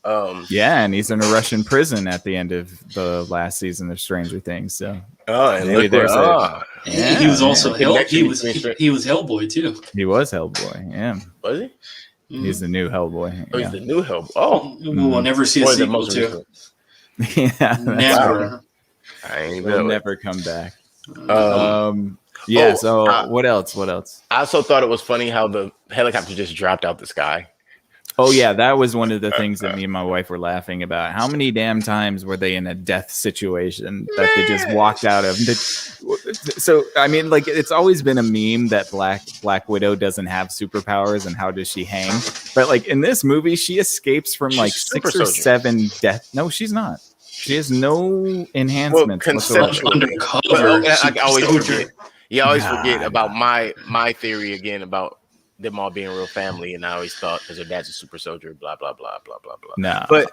Yeah, and he's in a Russian prison at the end of the last season of Stranger Things. So and maybe look there's what, He was also yeah. he was Hellboy too. he was Hellboy. Yeah, was he? he's the new Hellboy. Oh, Yeah, he's the new Hellboy. Oh, We'll never see a or the sequel most to. recent. yeah, that's Never. right. I ain't He'll know. never come back. Um, Yeah. Oh, So what else? What else? I also thought it was funny how the helicopter just dropped out the sky. Oh yeah, that was one of the things that me and my wife were laughing about. How many damn times were they in a death situation that they just walked out of? So I mean, like it's always been a meme that Black Widow doesn't have superpowers, and how does she hang? But like in this movie, she escapes from like She's 6 super or soldier. 7 death. No, she's not. She has no enhancements whatsoever. conceptually. Undercover. Well, I always soldier. forget. You always Nah, forget about my theory again about them all being real family, and I always thought because her dad's a super soldier, blah blah blah blah blah blah. No, But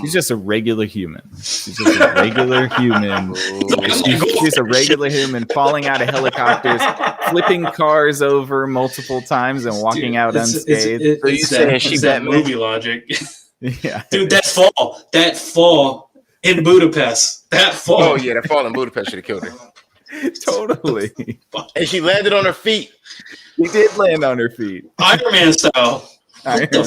she's just a regular human. She's just a regular human. She's a regular human falling out of helicopters, flipping cars over multiple times, and walking out unscathed. So you saying she that Batman? movie logic. Yeah, Dude, that fall in Budapest. That fall. Oh yeah, that fall in Budapest should have killed her. totally. And she landed on her feet. She did land on her feet. Iron Man style. Iron What the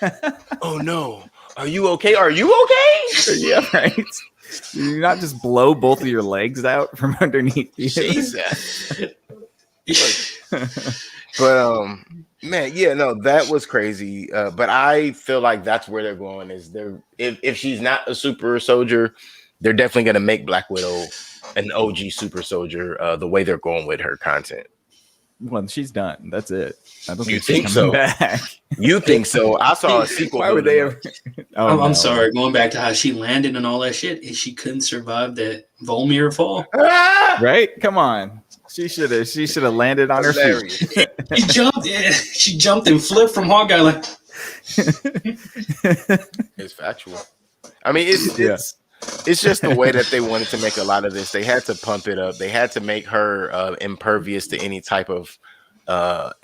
fuck? Oh no, are you okay? Are you okay? Yeah, right. Did you not just blow both of your legs out from underneath you? Jesus. But man, yeah, no, that was crazy. But I feel like that's where they're going. Is they're if she's not a super soldier, they're definitely gonna make Black Widow an OG super soldier. The way they're going with her content. Well, she's done. That's it. I don't You think she's think coming so? back. You think so? I saw a sequel. Why would they ever? Oh, I'm no. sorry. Going back to how she landed and all that shit, and she couldn't survive that Volmir fall. Ah! Right? Come on. She should have landed on her feet. Hilarious. She jumped. Yeah, she jumped and flipped from Hawkeye. Like, It's factual. I mean, it's just the way that they wanted to make a lot of this. They had to pump it up. They had to make her impervious to any type of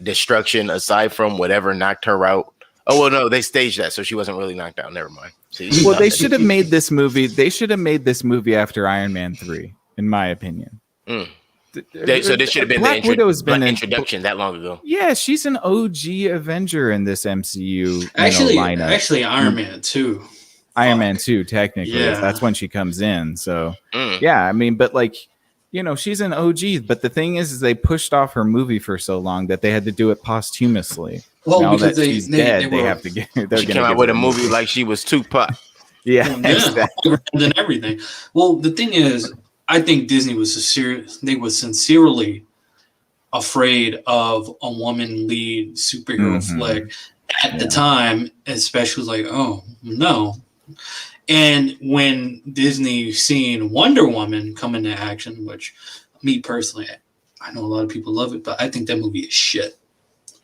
destruction aside from whatever knocked her out. Oh well, no, they staged that, so she wasn't really knocked out. Never mind. See, Well, they should have made this movie. They should have made this movie after Iron Man 3, in my opinion. Mm. So this should have been Black the Widow's been in- introduction that long ago. Yeah, she's an OG Avenger in this MCU actually, lineup. Iron Man too. Iron Man 2, technically. Yeah. That's when she comes in. So, Mm. yeah, I mean, but like, she's an OG. But the thing is they pushed off her movie for so long that they had to do it posthumously. Well, Now because that she's dead, they were- have to get. She came out with a movie like she was Tupac. Yeah, Yeah, exactly. and everything. Well, the thing is, I think Disney was sincerely afraid of a woman lead superhero Mhm. flick at the Yeah. time, especially like, oh no. And when Disney seen Wonder Woman come into action, which me personally, I know a lot of people love it, but I think that movie is shit.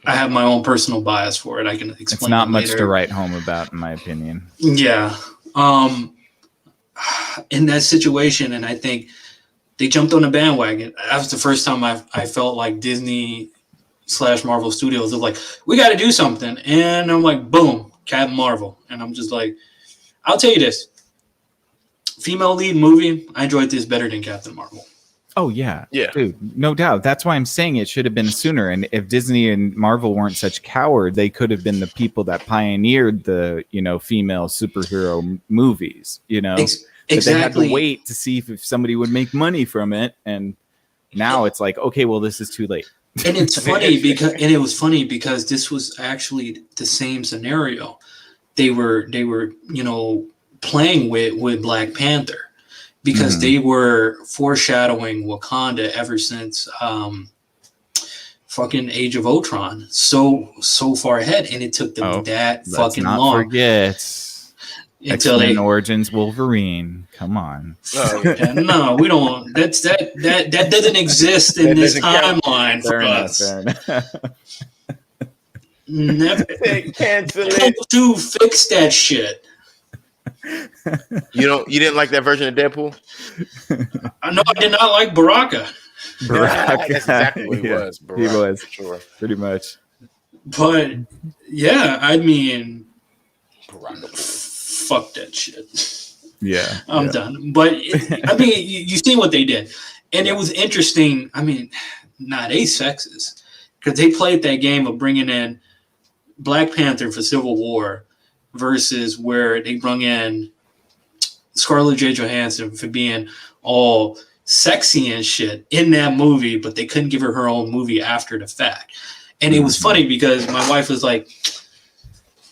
I have my own personal bias for it. I can explain. It's not it much later. to write home about, in my opinion. Yeah. In that situation, and I think they jumped on the bandwagon. That was the first time I felt like Disney / Marvel Studios was like, we got to do something. And I'm like, boom, Captain Marvel. And I'm just like, I'll tell you this. Female lead movie, I enjoyed this better than Captain Marvel. Oh yeah, Yeah. dude, no doubt. That's why I'm saying it should have been sooner. And if Disney and Marvel weren't such cowards, they could have been the people that pioneered the female superhero movies. But they had to wait to see if somebody would make money from it, and now it's like, okay, well, this is too late. And it's funny it was funny because this was actually the same scenario. They were playing with Black Panther because they were foreshadowing Wakanda ever since fucking Age of Ultron so far ahead, and it took them that Let's fucking not long forget until X-Men they Origins Wolverine. Come on. no, we don't. That doesn't exist in this timeline for us. Fair enough. Never Cancel it. to fix that shit. You didn't like that version of Deadpool? I know I did not like Baraka, Baraka. That's exactly what he Yeah, was. he Baraka, was. for sure. Pretty much. but yeah, I mean, Fuck that shit. Yeah, I'm done. But I mean, you see what they did, and it was interesting. I mean, not sexist because they played that game of bringing in Black Panther for Civil War versus where they brought in Scarlett J. Johansson for being all sexy and shit in that movie, but they couldn't give her own movie after the fact. And it was funny because my wife was like,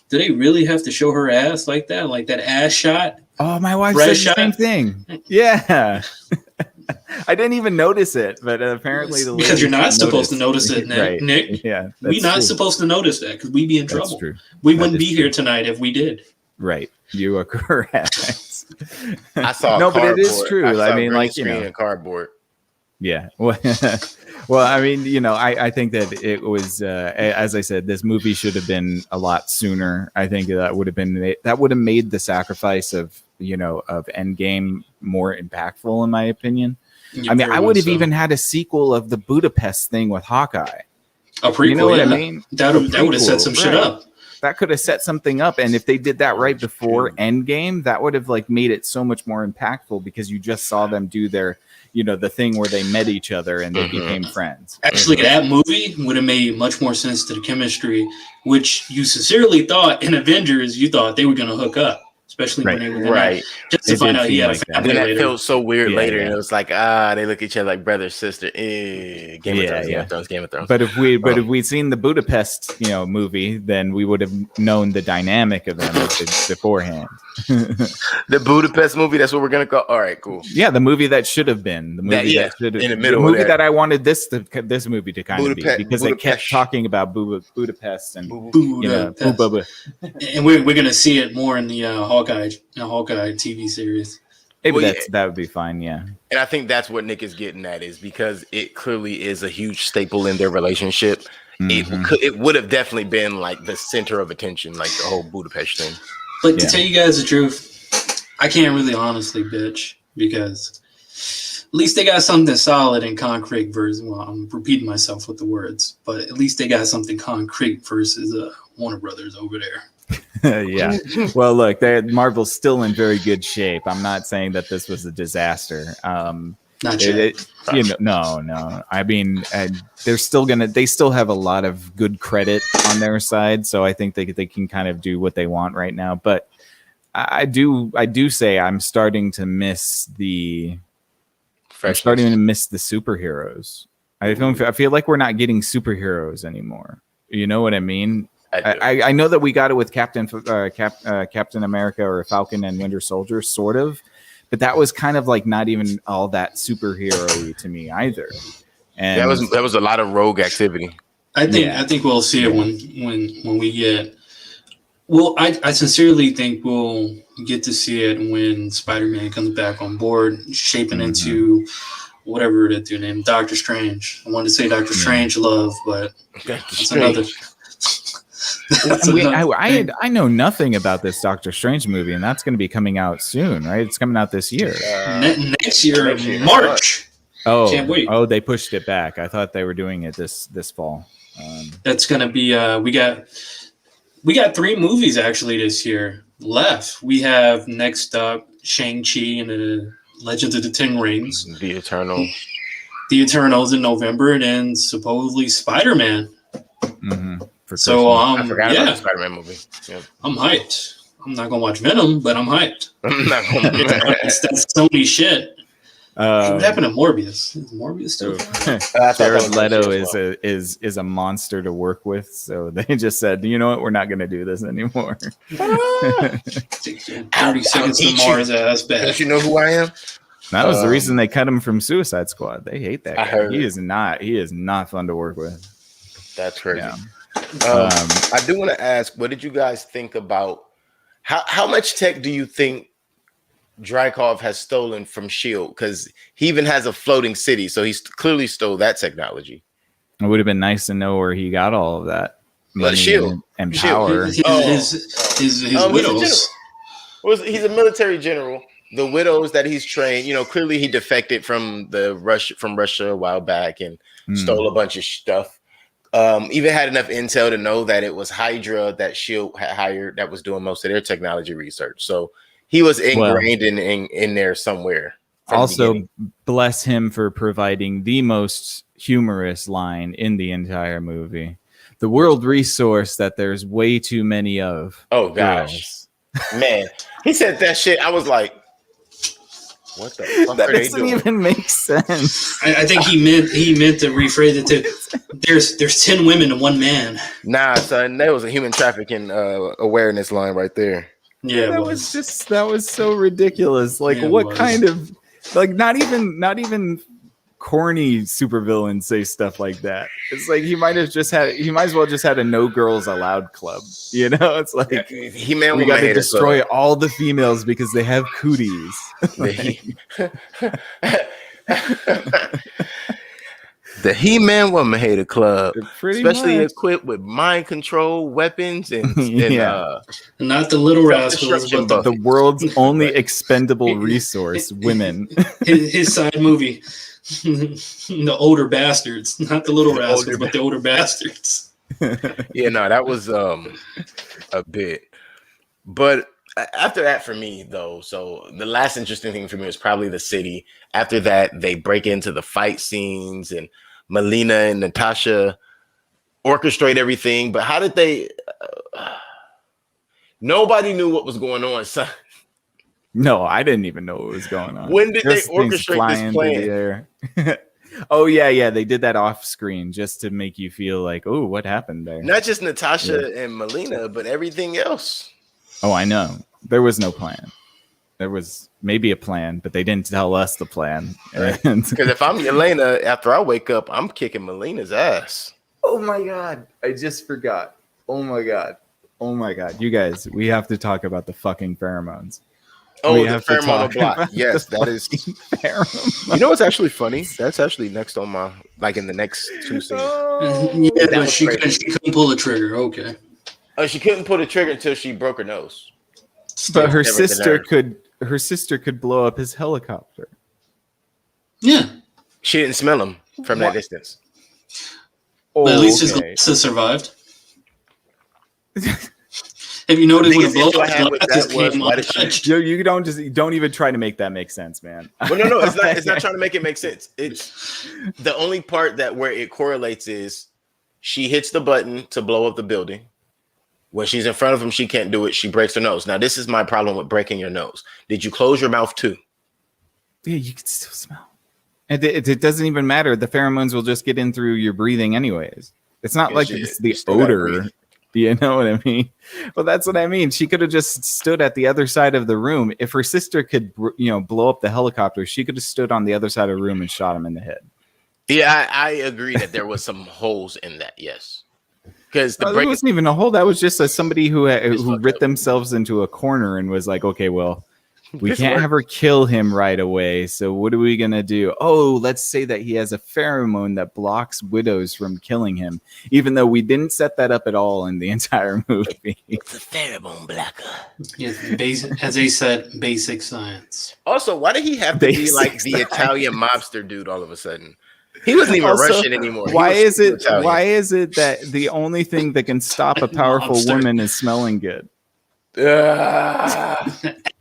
do they really have to show her ass like that? Like that ass shot? Oh, my wife Red said the same shot? thing. Yeah. I didn't even notice it, but apparently the because you're not supposed to notice it, Nick. Right. Nick, Yeah, we're not true. supposed to notice that because we'd be in That's trouble. true. We That wouldn't is be true. here tonight if we did. Right. You are correct. I saw no, but it is cardboard. true. saw I mean, green like, you screen know, and cardboard. yeah. Well, I mean, you know, I think that it was, as I said, this movie should have been a lot sooner. I think that would have made the sacrifice of, you know, of Endgame more impactful, in my opinion. Yeah, I mean, very I would much have so. even had a sequel of the Budapest thing with Hawkeye. A prequel, You know what yeah. I mean? That would have set prequel, some shit right. up. That could have set something up, and if they did that right before Endgame, that would have like made it so much more impactful because you just saw them do their, you know, the thing where they met each other and they became friends. Actually, that movie would have made much more sense to the chemistry, which you sincerely thought in Avengers, you thought they were going to hook up, especially when they were gonna, Right. just to It find did out he seem had a like that. And family then that later. felt so weird Yeah, later, yeah. and it was like, they look at each other like brother, sister. Game of Thrones, Game of Thrones. But if we'd seen the Budapest, you know, movie, then we would have known the dynamic of them beforehand. The Budapest movie, that's what we're gonna call. All right, cool. Yeah, the movie that should have been the movie Yeah, that should have in the the middle of movie that. that I wanted this movie to kind of be because they kept Budapest. talking about Budapest and you know, Budapest. And we're going to see it more in the Hawkeye TV series. maybe Well, that would be fine. Yeah, And I think that's what Nick is getting at, is because it clearly is a huge staple in their relationship. Mhm. It would have definitely been like the center of attention, like the whole Budapest thing. But to Yeah. tell you guys the truth, I can't really honestly bitch because at least they got something solid and concrete versus, well, I'm repeating myself with the words, but at least they got something concrete versus Warner Brothers over there. yeah. Well, look, Marvel's still in very good shape. I'm not saying that this was a disaster. Not yet. You know, no. I mean, they still have a lot of good credit on their side, so I think they can kind of do what they want right now. But I do say I'm starting to miss the superheroes. I feel like we're not getting superheroes anymore. You know what I mean? I know that we got it with Captain America or Falcon and Winter Soldier, sort of, but that was kind of like not even all that superhero-y to me either. And that was a lot of rogue activity. I think we'll see it when we get. Well, I sincerely think we'll get to see it when Spider-Man comes back on board, shaping into whatever that dude named Doctor Strange. I wanted to say Doctor Strange Love, but that's another. I know nothing about this Doctor Strange movie, and that's going to be coming out soon, right? It's coming out this year. Next year, March. Can't wait. Oh, they pushed it back. I thought they were doing it this fall. That's gonna be. We got 3 movies actually this year left. We have next up Shang-Chi and the Legends of the Ten Rings, The Eternals. The Eternals in November, and then supposedly Spider-Man. For So I forgot about the Spider-Man movie. Yeah. I'm hyped. I'm not gonna watch Venom, but I'm hyped. I'm not gonna- That's Sony shit. Hey, what happened to Morbius? Is Morbius still? Jared Leto is a monster to work with, so they just said, you know what, we're not going to do this anymore. 30 seconds to Mars. That's bad. Don't you know who I am? That was the reason they cut him from Suicide Squad. They hate that I guy. heard He is not fun to work with. That's crazy. Yeah. I do want to ask, what did you guys think about how much tech do you think Dreykov has stolen from Shield? Because he even has a floating city, so he's clearly stole that technology. It would have been nice to know where he got all of that money Shield. and Shield. power. His widows. He's a military general. The widows that he's trained, clearly he defected from Russia a while back and stole a bunch of stuff. Even had enough intel to know that it was Hydra that Shield had hired that was doing most of their technology research. So he was ingrained in there somewhere. Also, bless him for providing the most humorous line in the entire movie. The world resource that there's way too many of. Oh gosh, man, he said that shit. I was like, what the fuck That are they doesn't doing? even make sense. I think he meant to rephrase it to there's 10 women and 1 man. Nah, son, that was a human trafficking awareness line right there. Yeah, that was so ridiculous. Like, Yeah, it what was. kind of like not even corny supervillains say stuff like that. It's like he might as well just had a no girls allowed club. You know, it's like He-Man we Woman got to Hater destroy Club. all the females because they have cooties. The He-Man Woman Hater Club, Pretty especially much. equipped with mind control weapons and Yeah. not the little rascals, Self-destruction but The world's only expendable resource, women. his side movie, the older bastards, not the little rascals, but the older bastards. yeah, no, that was a bit. But after that, for me though, so the last interesting thing for me was probably the city. After that, they break into the fight scenes, and Melina and Natasha orchestrate everything. But how did they? Nobody knew what was going on. So No, I didn't even know what was going on. When did they Just things orchestrate flying this through the air. Oh yeah, they did that off screen just to make you feel like, oh, what happened there? not just Natasha and Melina, but everything else. Oh, I know. There was no plan. There was maybe a plan, but they didn't tell us the plan. And Because if I'm Elena, after I wake up, I'm kicking Melina's ass. oh my god, I just forgot. Oh my god. You guys, we have to talk about the fucking pheromones. Oh, We the have to pheromone talk block. about Yes, the that is. Pheromones. You know what's actually funny? That's actually next on my in the next 2 scenes. Yeah, that but was she crazy. couldn't pull the trigger. Okay, Oh, she couldn't pull the trigger until she broke her nose. But her Never been sister could blow up his helicopter. yeah, She didn't smell him from that distance. Oh, but at least his okay. glasses survived. Have you noticed when the Biggest issue blow I had with glasses that was came why on? did she- You don't even try to make that make sense, man. Well, no, it's not. It's not trying to make it make sense. It's the only part that where it correlates is she hits the button to blow up the building. When she's in front of him, she can't do it. She breaks her nose. Now, this is my problem with breaking your nose. Did you close your mouth too? Yeah, you can still smell. And it doesn't even matter. The pheromones will just get in through your breathing anyways. It's not Yeah, like shit. it's the You still gotta odor. breathe. You know what I mean? Well, that's what I mean. She could have just stood at the other side of the room. If her sister could, blow up the helicopter, she could have stood on the other side of the room and shot him in the head. Yeah, I agree that there was some holes in that. Yes, because the There break. wasn't even a hole. That was just somebody who It's fucked writ up. themselves into a corner and was like, okay, well, we This can't worked. have her kill him right away. So what are we going to do? Oh, let's say that he has a pheromone that blocks widows from killing him, even though we didn't set that up at all in the entire movie. It's a pheromone blocker. Yes, as they said, basic science. Also, why did he have to be Basic like the science. Italian mobster dude all of a sudden? He wasn't even Also, Russian anymore. He Why was is it? Italian. Why is it that the only thing that can stop a powerful Monster. woman is smelling good?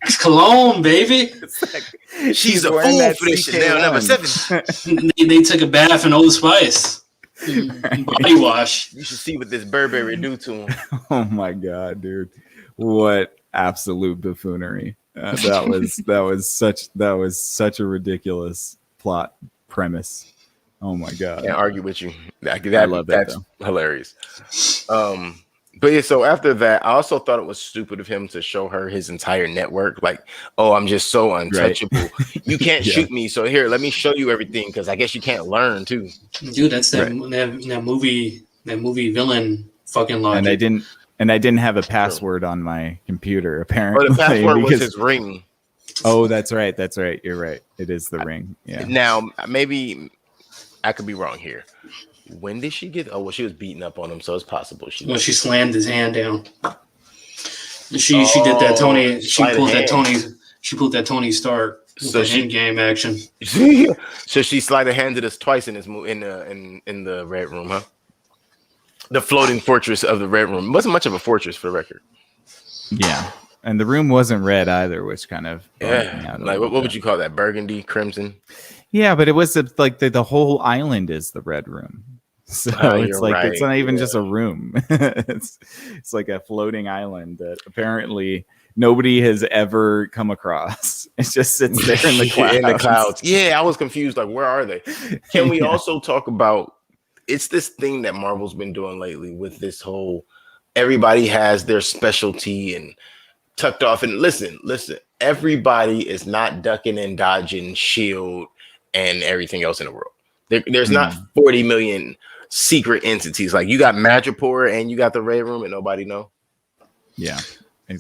It's cologne, baby. She's a wearing fool that for this Chanel number CK1. 7. they took a bath in Old Spice. Body wash. You should see what this Burberry do to him. Oh my god, dude! What absolute buffoonery! That was such a ridiculous plot premise. Oh my god! Can't argue with you. I love that, That's hilarious. But yeah, so after that, I also thought it was stupid of him to show her his entire network. Like, oh, I'm just so untouchable. You can't Yeah. shoot me. So here, let me show you everything because I guess you can't learn too. Dude, that's that, Right. that movie villain fucking logic. And I didn't have a password on my computer apparently. But the password was because- his ring. Oh, that's right. You're right. It is the ring. Yeah. Now, maybe I could be wrong here. When did she get? Oh, well, she was beating up on him, so it's possible she. when she slammed his hand down. She did that Tony. She sleight of pulled that hand. Tony. She pulled that Tony Stark. So So she- end game action. So she sleight of handed us twice in this in the red room, huh? The floating fortress of the Red Room. It wasn't much of a fortress, for the record. Yeah, and the room wasn't red either, which kind of bummed me Yeah. out a Like, little what would bit. you call that? Burgundy, crimson? Yeah, but it was like the whole island is the red room. So Oh, it's you're like it's right, not even yeah. just a room. It's like a floating island that apparently nobody has ever come across. It just sits there in the clouds. In the clouds. Yeah, I was confused. Like, where are they? Can we Yeah. also talk about it's this thing that Marvel's been doing lately with this whole everybody has their specialty and tucked off. And listen, everybody is not ducking and dodging Shield and everything else in the world. There's not 40 million secret entities. Like you got Madripoor and you got the Red Room and nobody know. Yeah,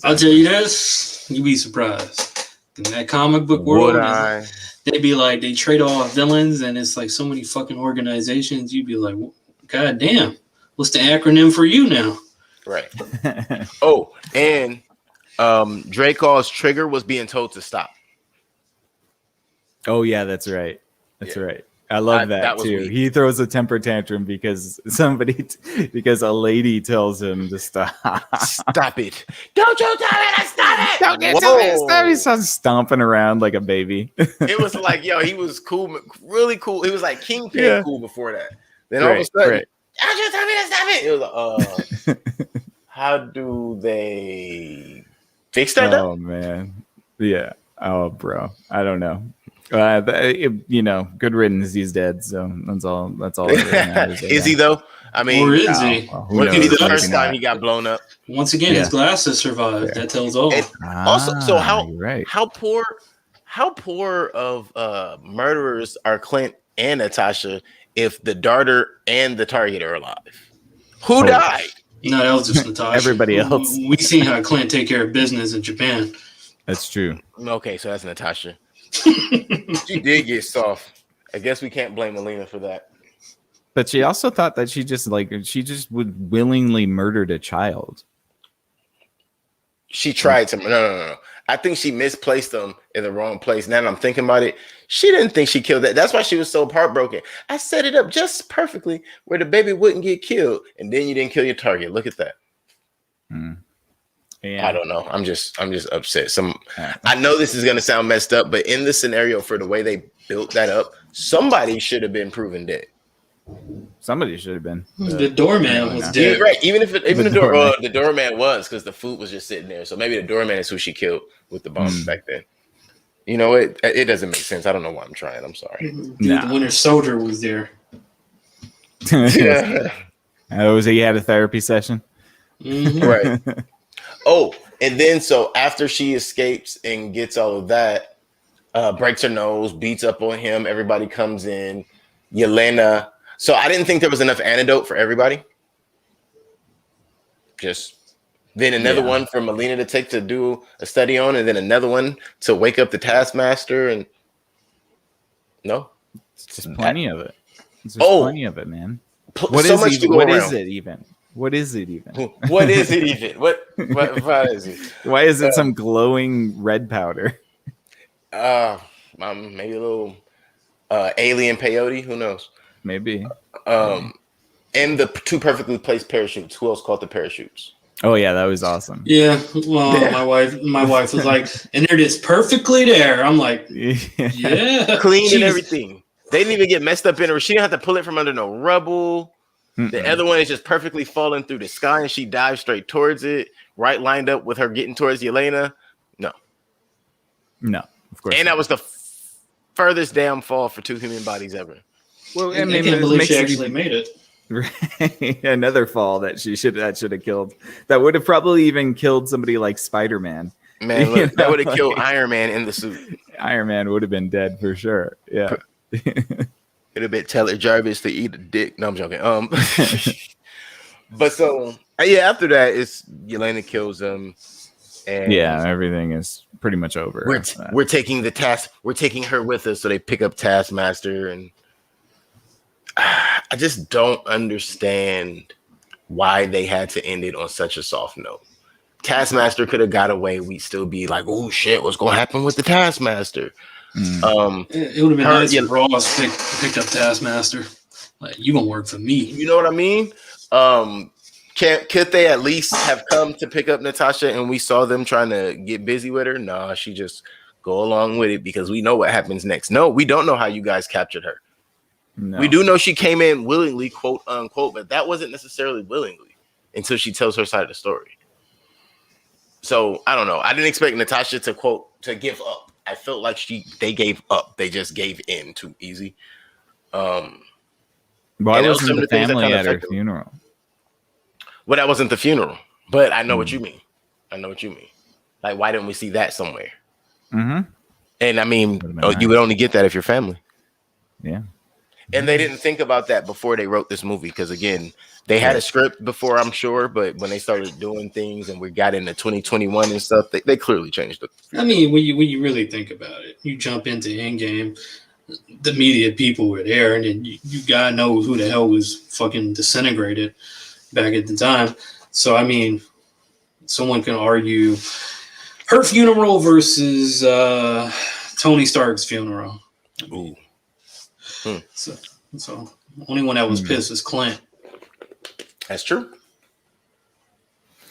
I'll tell you this, you'd be surprised. In that comic book world, Would I? they'd be like, they trade off villains, and it's like so many fucking organizations. You'd be like, God damn, what's the acronym for you now? Right. Oh, and Dracov's trigger was being told to stop. Oh yeah, that's right. That's Yeah. right. I love That that was too. weak. He throws a temper tantrum because because a lady tells him to stop. Stop it. Don't you tell me to stop it. Don't get to me, stop. He starts stomping around like a baby. It was like, yo, he was cool, really cool. He was like Kingpin Yeah. cool before that. Then all of a sudden, don't you tell me to stop it. It was like, how do they fix that? Oh man, yeah. Oh, bro, I don't know. Good riddance. He's dead, so that's all. That's all. That really matters, Is he though? I mean, Or is he? Well, who wasn't he knows? the Maybe first time not. he got blown up? Once again, his Yeah. glasses survived. That tells all. And also, so you're right. how poor of murderers are Clint and Natasha if the darter and the target are alive? Who Oh. died? No, that was just Natasha. Everybody else. We seen how Clint take care of business in Japan. That's true. Okay, so that's Natasha. She did get soft. I guess we can't blame Alina for that. But she also thought that she just would willingly murdered a child. She tried to. No. I think she misplaced them in the wrong place. Now that I'm thinking about it, she didn't think she killed that. That's why she was so heartbroken. I set it up just perfectly where the baby wouldn't get killed, and then you didn't kill your target. Look at that. Yeah. I don't know. I'm just upset. Yeah. I know this is gonna sound messed up, but in the scenario for the way they built that up, somebody should have been proven dead. Somebody should have been. The doorman was Yeah, dead. Yeah, right. Even doorman. the doorman was because the food was just sitting there. So maybe the doorman is who she killed with the bomb back then. You know, it doesn't make sense. I don't know why I'm trying. I'm sorry. Dude, Nah. the Winter Soldier was there. Yeah. He had a therapy session. Mhm. Right. Oh, and then so after she escapes and gets all of that, breaks her nose, beats up on him. Everybody comes in. Yelena. So I didn't think there was enough antidote for everybody. Just then another one for Melina to take to do a study on, and then another one to wake up the Taskmaster. And no, It's just plenty of it. There's Oh. plenty of it, man. so What is much it? to go What around. is it even? What is it even? What is it even? What is it? Why is it some glowing red powder? Maybe a little alien peyote. Who knows? Maybe. And the two perfectly placed parachutes. Who else caught the parachutes? Oh yeah, that was awesome. Yeah. Well, Yeah. my wife was like, and they're just perfectly there. I'm like, yeah. Clean and Jeez. everything. They didn't even get messed up in her. She didn't have to pull it from under no rubble. The other one is just perfectly falling through the sky, and she dives straight towards it, right lined up with her getting towards Yelena. No, No, of course. and not. that was the furthest damn fall for two human bodies ever. Well, I can't believe she actually made it. Right. Another fall that should have killed. That would have probably even killed somebody like Spider-Man. Man, You look, that know, would have killed like- Iron Man in the suit. Iron Man would have been dead for sure. Yeah. It'd have been Taylor Jarvis to eat a dick. No, I'm joking. But so yeah, after that, it's Yelena kills him, and Yeah, everything is pretty much over. after that. we're taking the task. We're taking her with us, so they pick up Taskmaster, and I just don't understand why they had to end it on such a soft note. Taskmaster could have got away. We'd still be like, "Oh shit, what's going to happen with the Taskmaster?" It would have been Her- nice if Ross picked up Taskmaster. Like, you gonna work for me? You know what I mean? Could they at least have come to pick up Natasha and we saw them trying to get busy with her? No, she just go along with it because we know what happens next. No, we don't know how you guys captured her. No. We do know she came in willingly, quote unquote, but that wasn't necessarily willingly until she tells her side of the story. So I don't know. I didn't expect Natasha to give up. I felt like they gave up. They just gave in too easy. Why and wasn't some the of the things that family kinda at her affected me. funeral? Well, that wasn't the funeral, but I know what you mean. I know what you mean. Like, why didn't we see that somewhere? Mm-hmm. And I mean, Would've been you nice. would only get that if you're family. Yeah. And they didn't think about that before they wrote this movie because, again, they had a script before, I'm sure, but when they started doing things and we got into 2021 and stuff, they clearly changed it. I mean, when you really think about it, you jump into Endgame, the media people were there, and then you gotta know who the hell was fucking disintegrated back at the time. So, I mean, someone can argue her funeral versus Tony Stark's funeral. Ooh. So the only one that was pissed was Clint. That's true.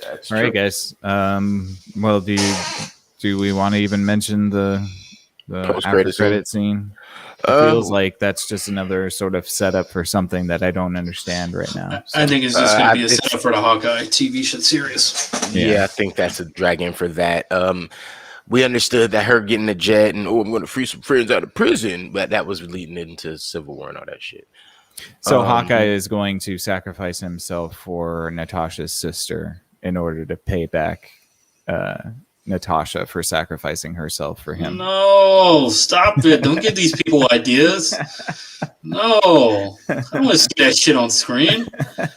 That's All right, guys. Well, do we want to even mention the Post-credit after credit scene? It feels like that's just another sort of setup for something that I don't understand right now. I think it's just going to be a it's- setup for the Hawkeye TV shit series. Yeah, I think that's a drag in for that. We understood that her getting a jet and I'm going to free some friends out of prison, but that was leading into Civil War and all that shit. So Hawkeye is going to sacrifice himself for Natasha's sister in order to pay back Natasha for sacrificing herself for him. No, stop it. Don't give these people ideas. No. I don't want to see that shit on screen.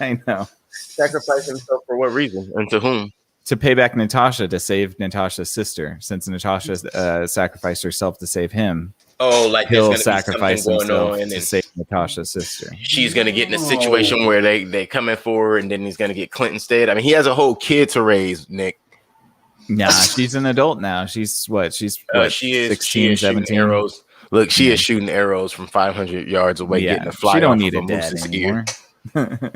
I know. Sacrifice himself for what reason and to whom? To pay back Natasha to save Natasha's sister, since Natasha sacrificed herself to save him. Oh, like there's He'll gonna be sacrifice something going himself on to and save Natasha's sister. she's gonna get in a situation where they come in for her and then he's gonna get Clint instead. I mean, he has a whole kid to raise, Nick. Nah, she's an adult now. She's what? She's what, She is 16, shooting 17? arrows. Look, she is shooting arrows from 500 yards away, getting a fly she don't off need of a a dad moose's anymore. ear.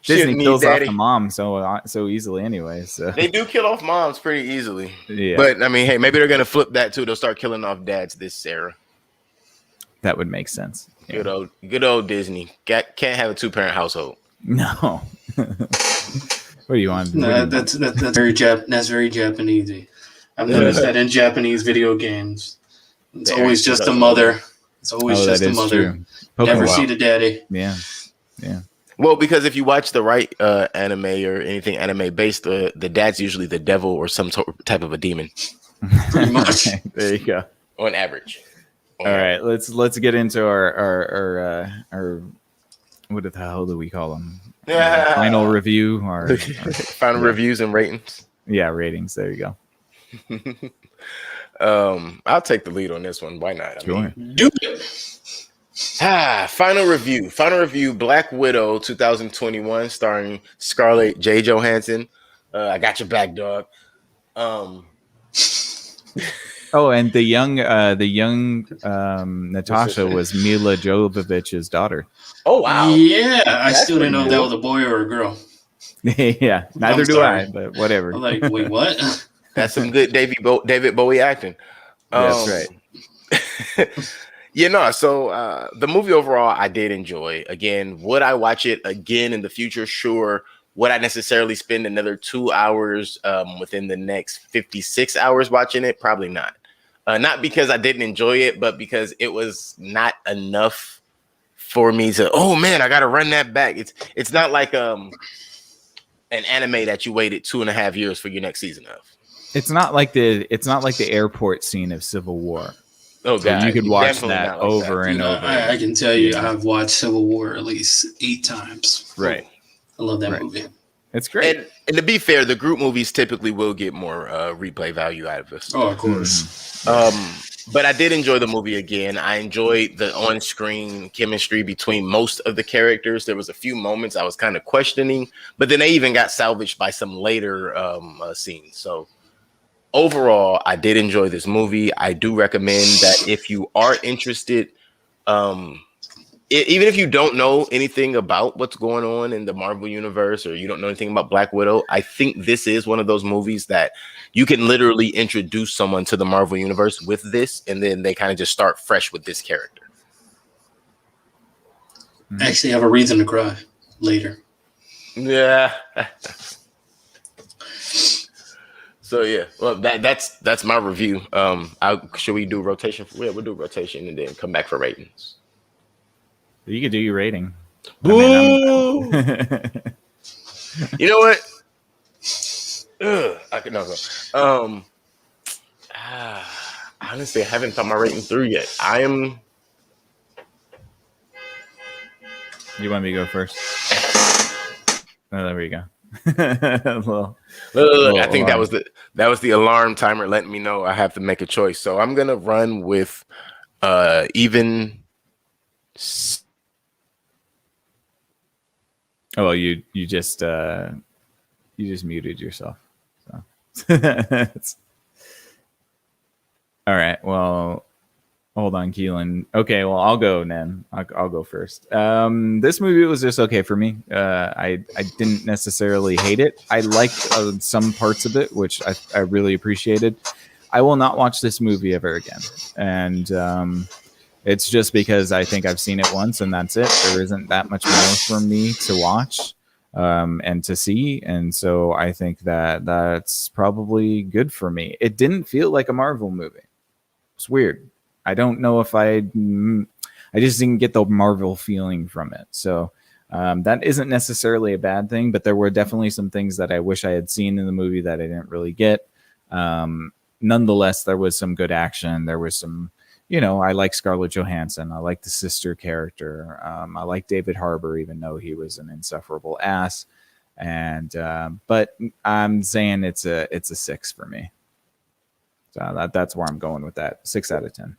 Disney Shouldn't kills need off daddy. the mom so easily anyway. So They do kill off moms pretty easily. yeah, But I mean, hey, maybe they're gonna flip that too. They'll start killing off dads this era. that would make sense. Yeah. Good old Disney. Can't have a 2-parent household. No. What do you want? No, that's very that's very Japanese. I've noticed that in Japanese video games. It's The always Aaron just a doesn't mother. It's always Oh, just that a is mother. true. Never Pokemon. see the daddy. Yeah. Well, because if you watch the right anime or anything anime based, the dad's usually the devil or some type of a demon Pretty much. There you go. on average. All right, let's get into our what the hell do we call them? Final review or Final reviews and ratings. ratings. There you go. I'll take the lead on this one. Why not? Sure. Do it. Final review. Black Widow 2021, starring Scarlett J. Johansson. I got your back, dog. Oh, and the young Natasha was Mila Jovovich's daughter. Oh wow. Yeah, I That's still didn't know if pretty that cool. was a boy or a girl. Yeah, neither do sorry. I, but whatever. I'm like, wait, what? That's some good David Bowie acting. That's right. So the movie overall, I did enjoy. Again, would I watch it again in the future? Sure. Would I necessarily spend another 2 hours within the next 56 hours watching it? Probably not. Not because I didn't enjoy it, but because it was not enough for me to, oh man, I got to run that back. It's not like an anime that you waited 2.5 years for your next season of. It's not like the airport scene of Civil War. Oh So god, you could watch definitely that not like over that. and You know, over. I can tell you, I've watched Civil War at least 8 times. Right. I love that Right. movie. It's great. And to be fair, the group movies typically will get more replay value out of us. Oh, of course. But I did enjoy the movie again. I enjoyed the on-screen chemistry between most of the characters. There was a few moments I was kind of questioning, but then they even got salvaged by some later scenes. So overall, I did enjoy this movie. I do recommend that if you are interested even if you don't know anything about what's going on in the Marvel universe, or you don't know anything about Black Widow, I think this is one of those movies that you can literally introduce someone to the Marvel universe with this, and then they kind of just start fresh with this character. I actually have a reason to cry later. Yeah. So yeah, well that's my review. Should we do rotation? Yeah, we'll do rotation and then come back for ratings. You could do your rating. Boo! You know what? I can no. Honestly, I haven't thought my rating through yet. I am. You want me to go first? Oh, there we go. I think that was the alarm timer letting me know I have to make a choice. So I'm gonna run with even. Oh, you just muted yourself. So. All right. Well, hold on, Keelan. Okay. Well, I'll go then. I'll go first. This movie was just okay for me. I didn't necessarily hate it. I liked some parts of it, which I really appreciated. I will not watch this movie ever again, and it's just because I think I've seen it once and that's it. There isn't that much more for me to watch and to see. And so I think that's probably good for me. It didn't feel like a Marvel movie. It's weird. I don't know if I just didn't get the Marvel feeling from it. So that isn't necessarily a bad thing, but there were definitely some things that I wish I had seen in the movie that I didn't really get. Nonetheless, there was some good action. There was some, I like Scarlett Johansson. I like the sister character. I like David Harbour, even though he was an insufferable ass. And but I'm saying it's a 6 for me. So that's where I'm going with that. 6 out of 10.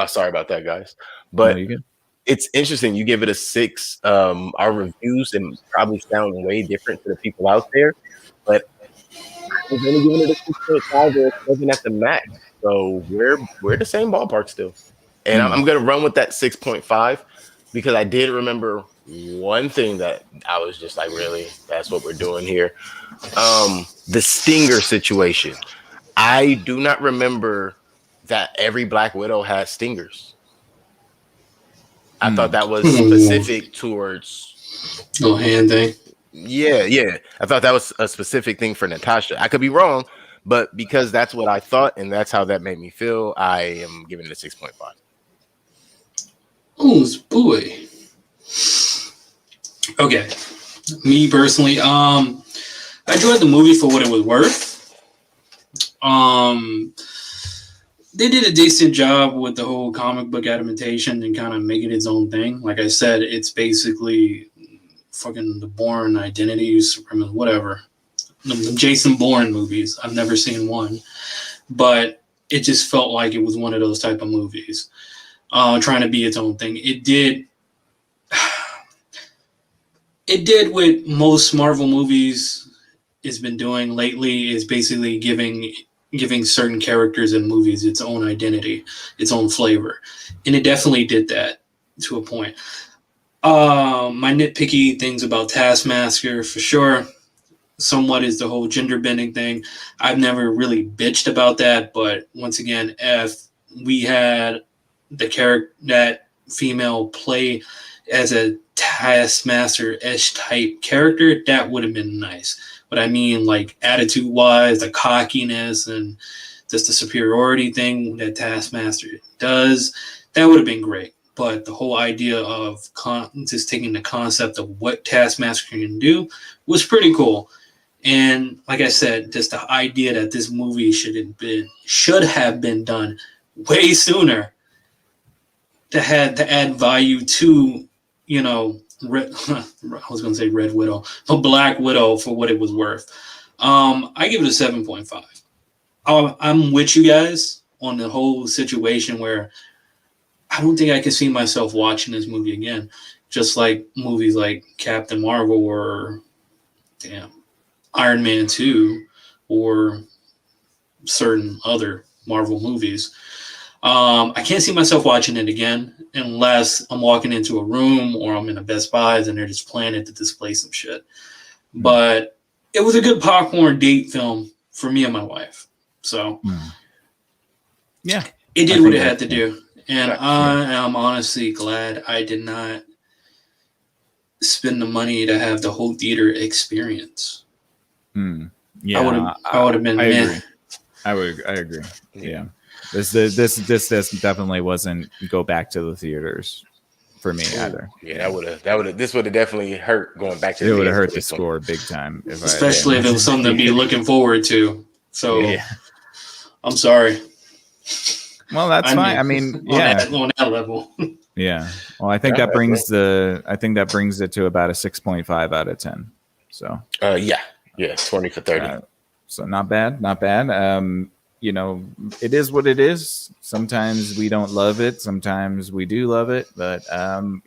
Sorry about that, guys. But No, it's interesting. You give it a 6. Our reviews and probably sound way different to the people out there, but I was only giving it a 6.5 or 7 at the max. So we're the same ballpark still. And I'm going to run with that 6.5 because I did remember one thing that I was just like, really, that's what we're doing here. The Stinger situation. I do not remember that every Black Widow has stingers. I thought that was specific towards hand thing. Yeah. I thought that was a specific thing for Natasha. I could be wrong, but because that's what I thought and that's how that made me feel, I am giving it a 6.5. Oh, boy. Okay. Me personally, I enjoyed the movie for what it was worth. They did a decent job with the whole comic book adaptation and kind of make it its own thing. Like I said, it's basically fucking the Bourne Identity, whatever. The Jason Bourne movies. I've never seen one, but it just felt like it was one of those type of movies, trying to be its own thing. It did what most Marvel movies has been doing lately, is basically giving certain characters in movies its own identity, its own flavor. And it definitely did that to a point. My nitpicky things about Taskmaster, for sure, somewhat is the whole gender bending thing. I've never really bitched about that, but once again, if we had that female play as a Taskmaster-ish type character, that would have been nice. But I mean, like, attitude-wise, the cockiness and just the superiority thing that Taskmaster does, that would have been great. But the whole idea of just taking the concept of what Taskmaster can do was pretty cool. And like I said, just the idea that this movie should have been done way sooner to add value to, I was going to say Red Widow, but Black Widow for what it was worth. I give it a 7.5. I'm with you guys on the whole situation where I don't think I could see myself watching this movie again. Just like movies like Captain Marvel or Iron Man 2 or certain other Marvel movies. I can't see myself watching it again unless I'm walking into a room or I'm in a Best Buys and they're just playing it to display some shit. But it was a good popcorn date film for me and my wife. So Yeah, it did what it had to do. And Yeah. I am honestly glad I did not spend the money to have the whole theater experience. Yeah, I would have been I meh. agree. I agree. Yeah, this definitely wasn't go back to the theaters for me either. Yeah, this would have definitely hurt going back to It the would have theater hurt for the this one. score big time, Especially if it was something to be looking forward to. So Yeah. I'm sorry. Well, that's fine. I mean, on yeah, that level. yeah. Well, I think Yeah, that brings it to about a 6.5 out of 10. So, Yeah, 20 for 30. so not bad, not bad. You know, it is what it is. Sometimes we don't love it, sometimes we do love it, but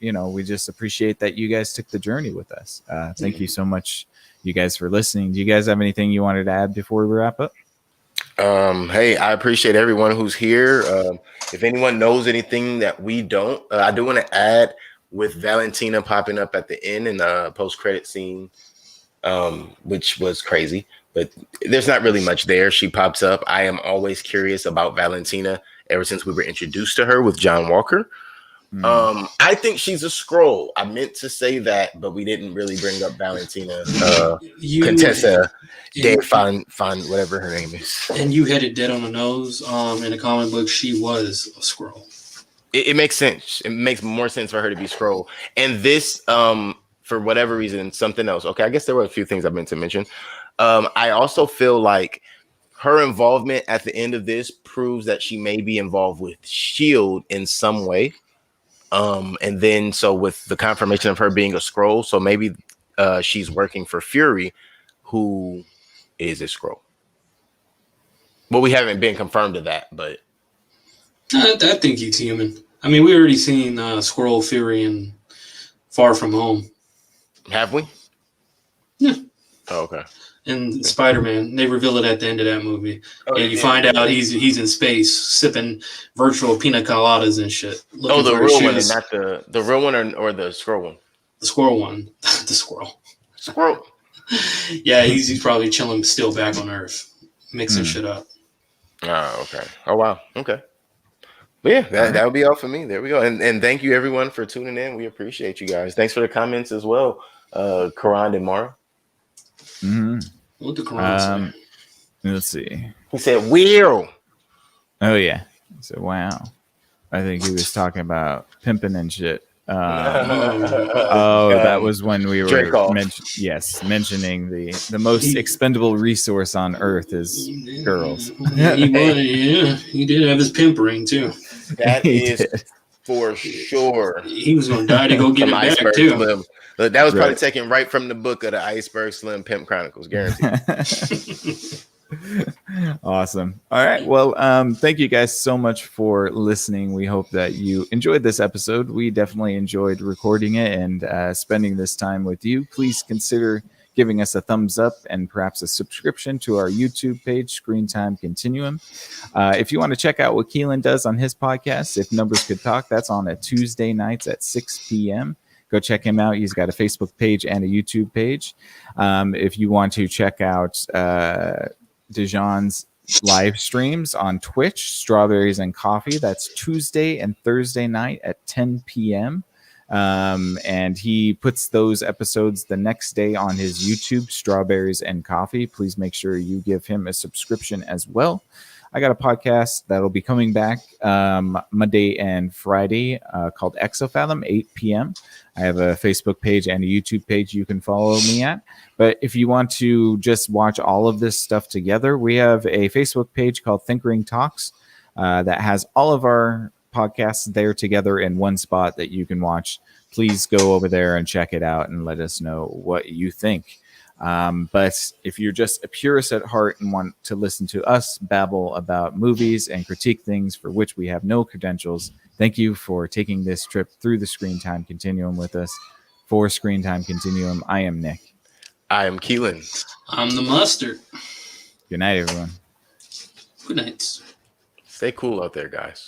you know, we just appreciate that you guys took the journey with us. Thank you so much, you guys, for listening. Do you guys have anything you wanted to add before we wrap up? Hey, I appreciate everyone who's here. If anyone knows anything that we don't, I do want to add, with Valentina popping up at the end in the post-credit scene, which was crazy, but there's not really much there. She pops up. I am always curious about Valentina ever since we were introduced to her with John Walker. I think she's a Skrull. I meant to say that, but we didn't really bring up Valentina. Contessa De Fon, whatever her name is. And you hit it dead on the nose. In the comic book, she was a Skrull. It makes sense. It makes more sense for her to be Skrull. And this, for whatever reason, something else. Okay, I guess there were a few things I meant to mention. I also feel like her involvement at the end of this proves that she may be involved with S.H.I.E.L.D. in some way. And then so with the confirmation of her being a Skrull, so maybe she's working for Fury, who is a Skrull. Well, we haven't been confirmed to that, but I think he's human. I mean, we already seen Squirrel Fury in Far From Home. have we? Yeah. Oh, okay. In Spider-Man, they reveal it at the end of that movie. Oh, and you find out he's in space sipping virtual pina coladas and shit. Oh, the real one, and not the real one, or the Skrull one. The squirrel one. The squirrel. Squirrel. Yeah, he's probably chilling still back on Earth, mixing shit up. Oh, okay. Oh, wow. Okay. But yeah, that would be all for me. There we go. And thank you everyone for tuning in. We appreciate you guys. Thanks for the comments as well, Karan and Mara. What the Quran say? Let's see. He said, "Will." Oh yeah. So wow. I think he was talking about pimping and shit. That was when we were mentioning the most expendable resource on Earth is girls. He did have his pimp ring too. That is for sure. He was going to die to go get it back too. Slim. That was probably taken right from the book of the Iceberg Slim Pimp Chronicles, guaranteed. Awesome. All right. Well, thank you guys so much for listening. We hope that you enjoyed this episode. We definitely enjoyed recording it and spending this time with you. Please consider giving us a thumbs up and perhaps a subscription to our YouTube page, Screen Time Continuum. If you want to check out what Keelan does on his podcast, If Numbers Could Talk, that's on a Tuesday nights at 6 p.m. Go check him out. He's got a Facebook page and a YouTube page. If you want to check out Dejan's live streams on Twitch, Strawberries and Coffee, that's Tuesday and Thursday night at 10 p.m. And he puts those episodes the next day on his YouTube, Strawberries and Coffee. Please make sure you give him a subscription as well. I got a podcast that'll be coming back Monday and Friday called Exofathom, 8 p.m. I have a Facebook page and a YouTube page you can follow me at. But if you want to just watch all of this stuff together, we have a Facebook page called Thinkering Talks that has all of our podcasts there together in one spot that you can watch. Please go over there and check it out and let us know what you think. But if you're just a purist at heart and want to listen to us babble about movies and critique things for which we have no credentials, thank you for taking this trip through the Screen Time Continuum with us. For Screen Time Continuum, I am Nick. I am Keelan. I'm the Mustard. Good night, everyone. Good night. Stay cool out there, guys.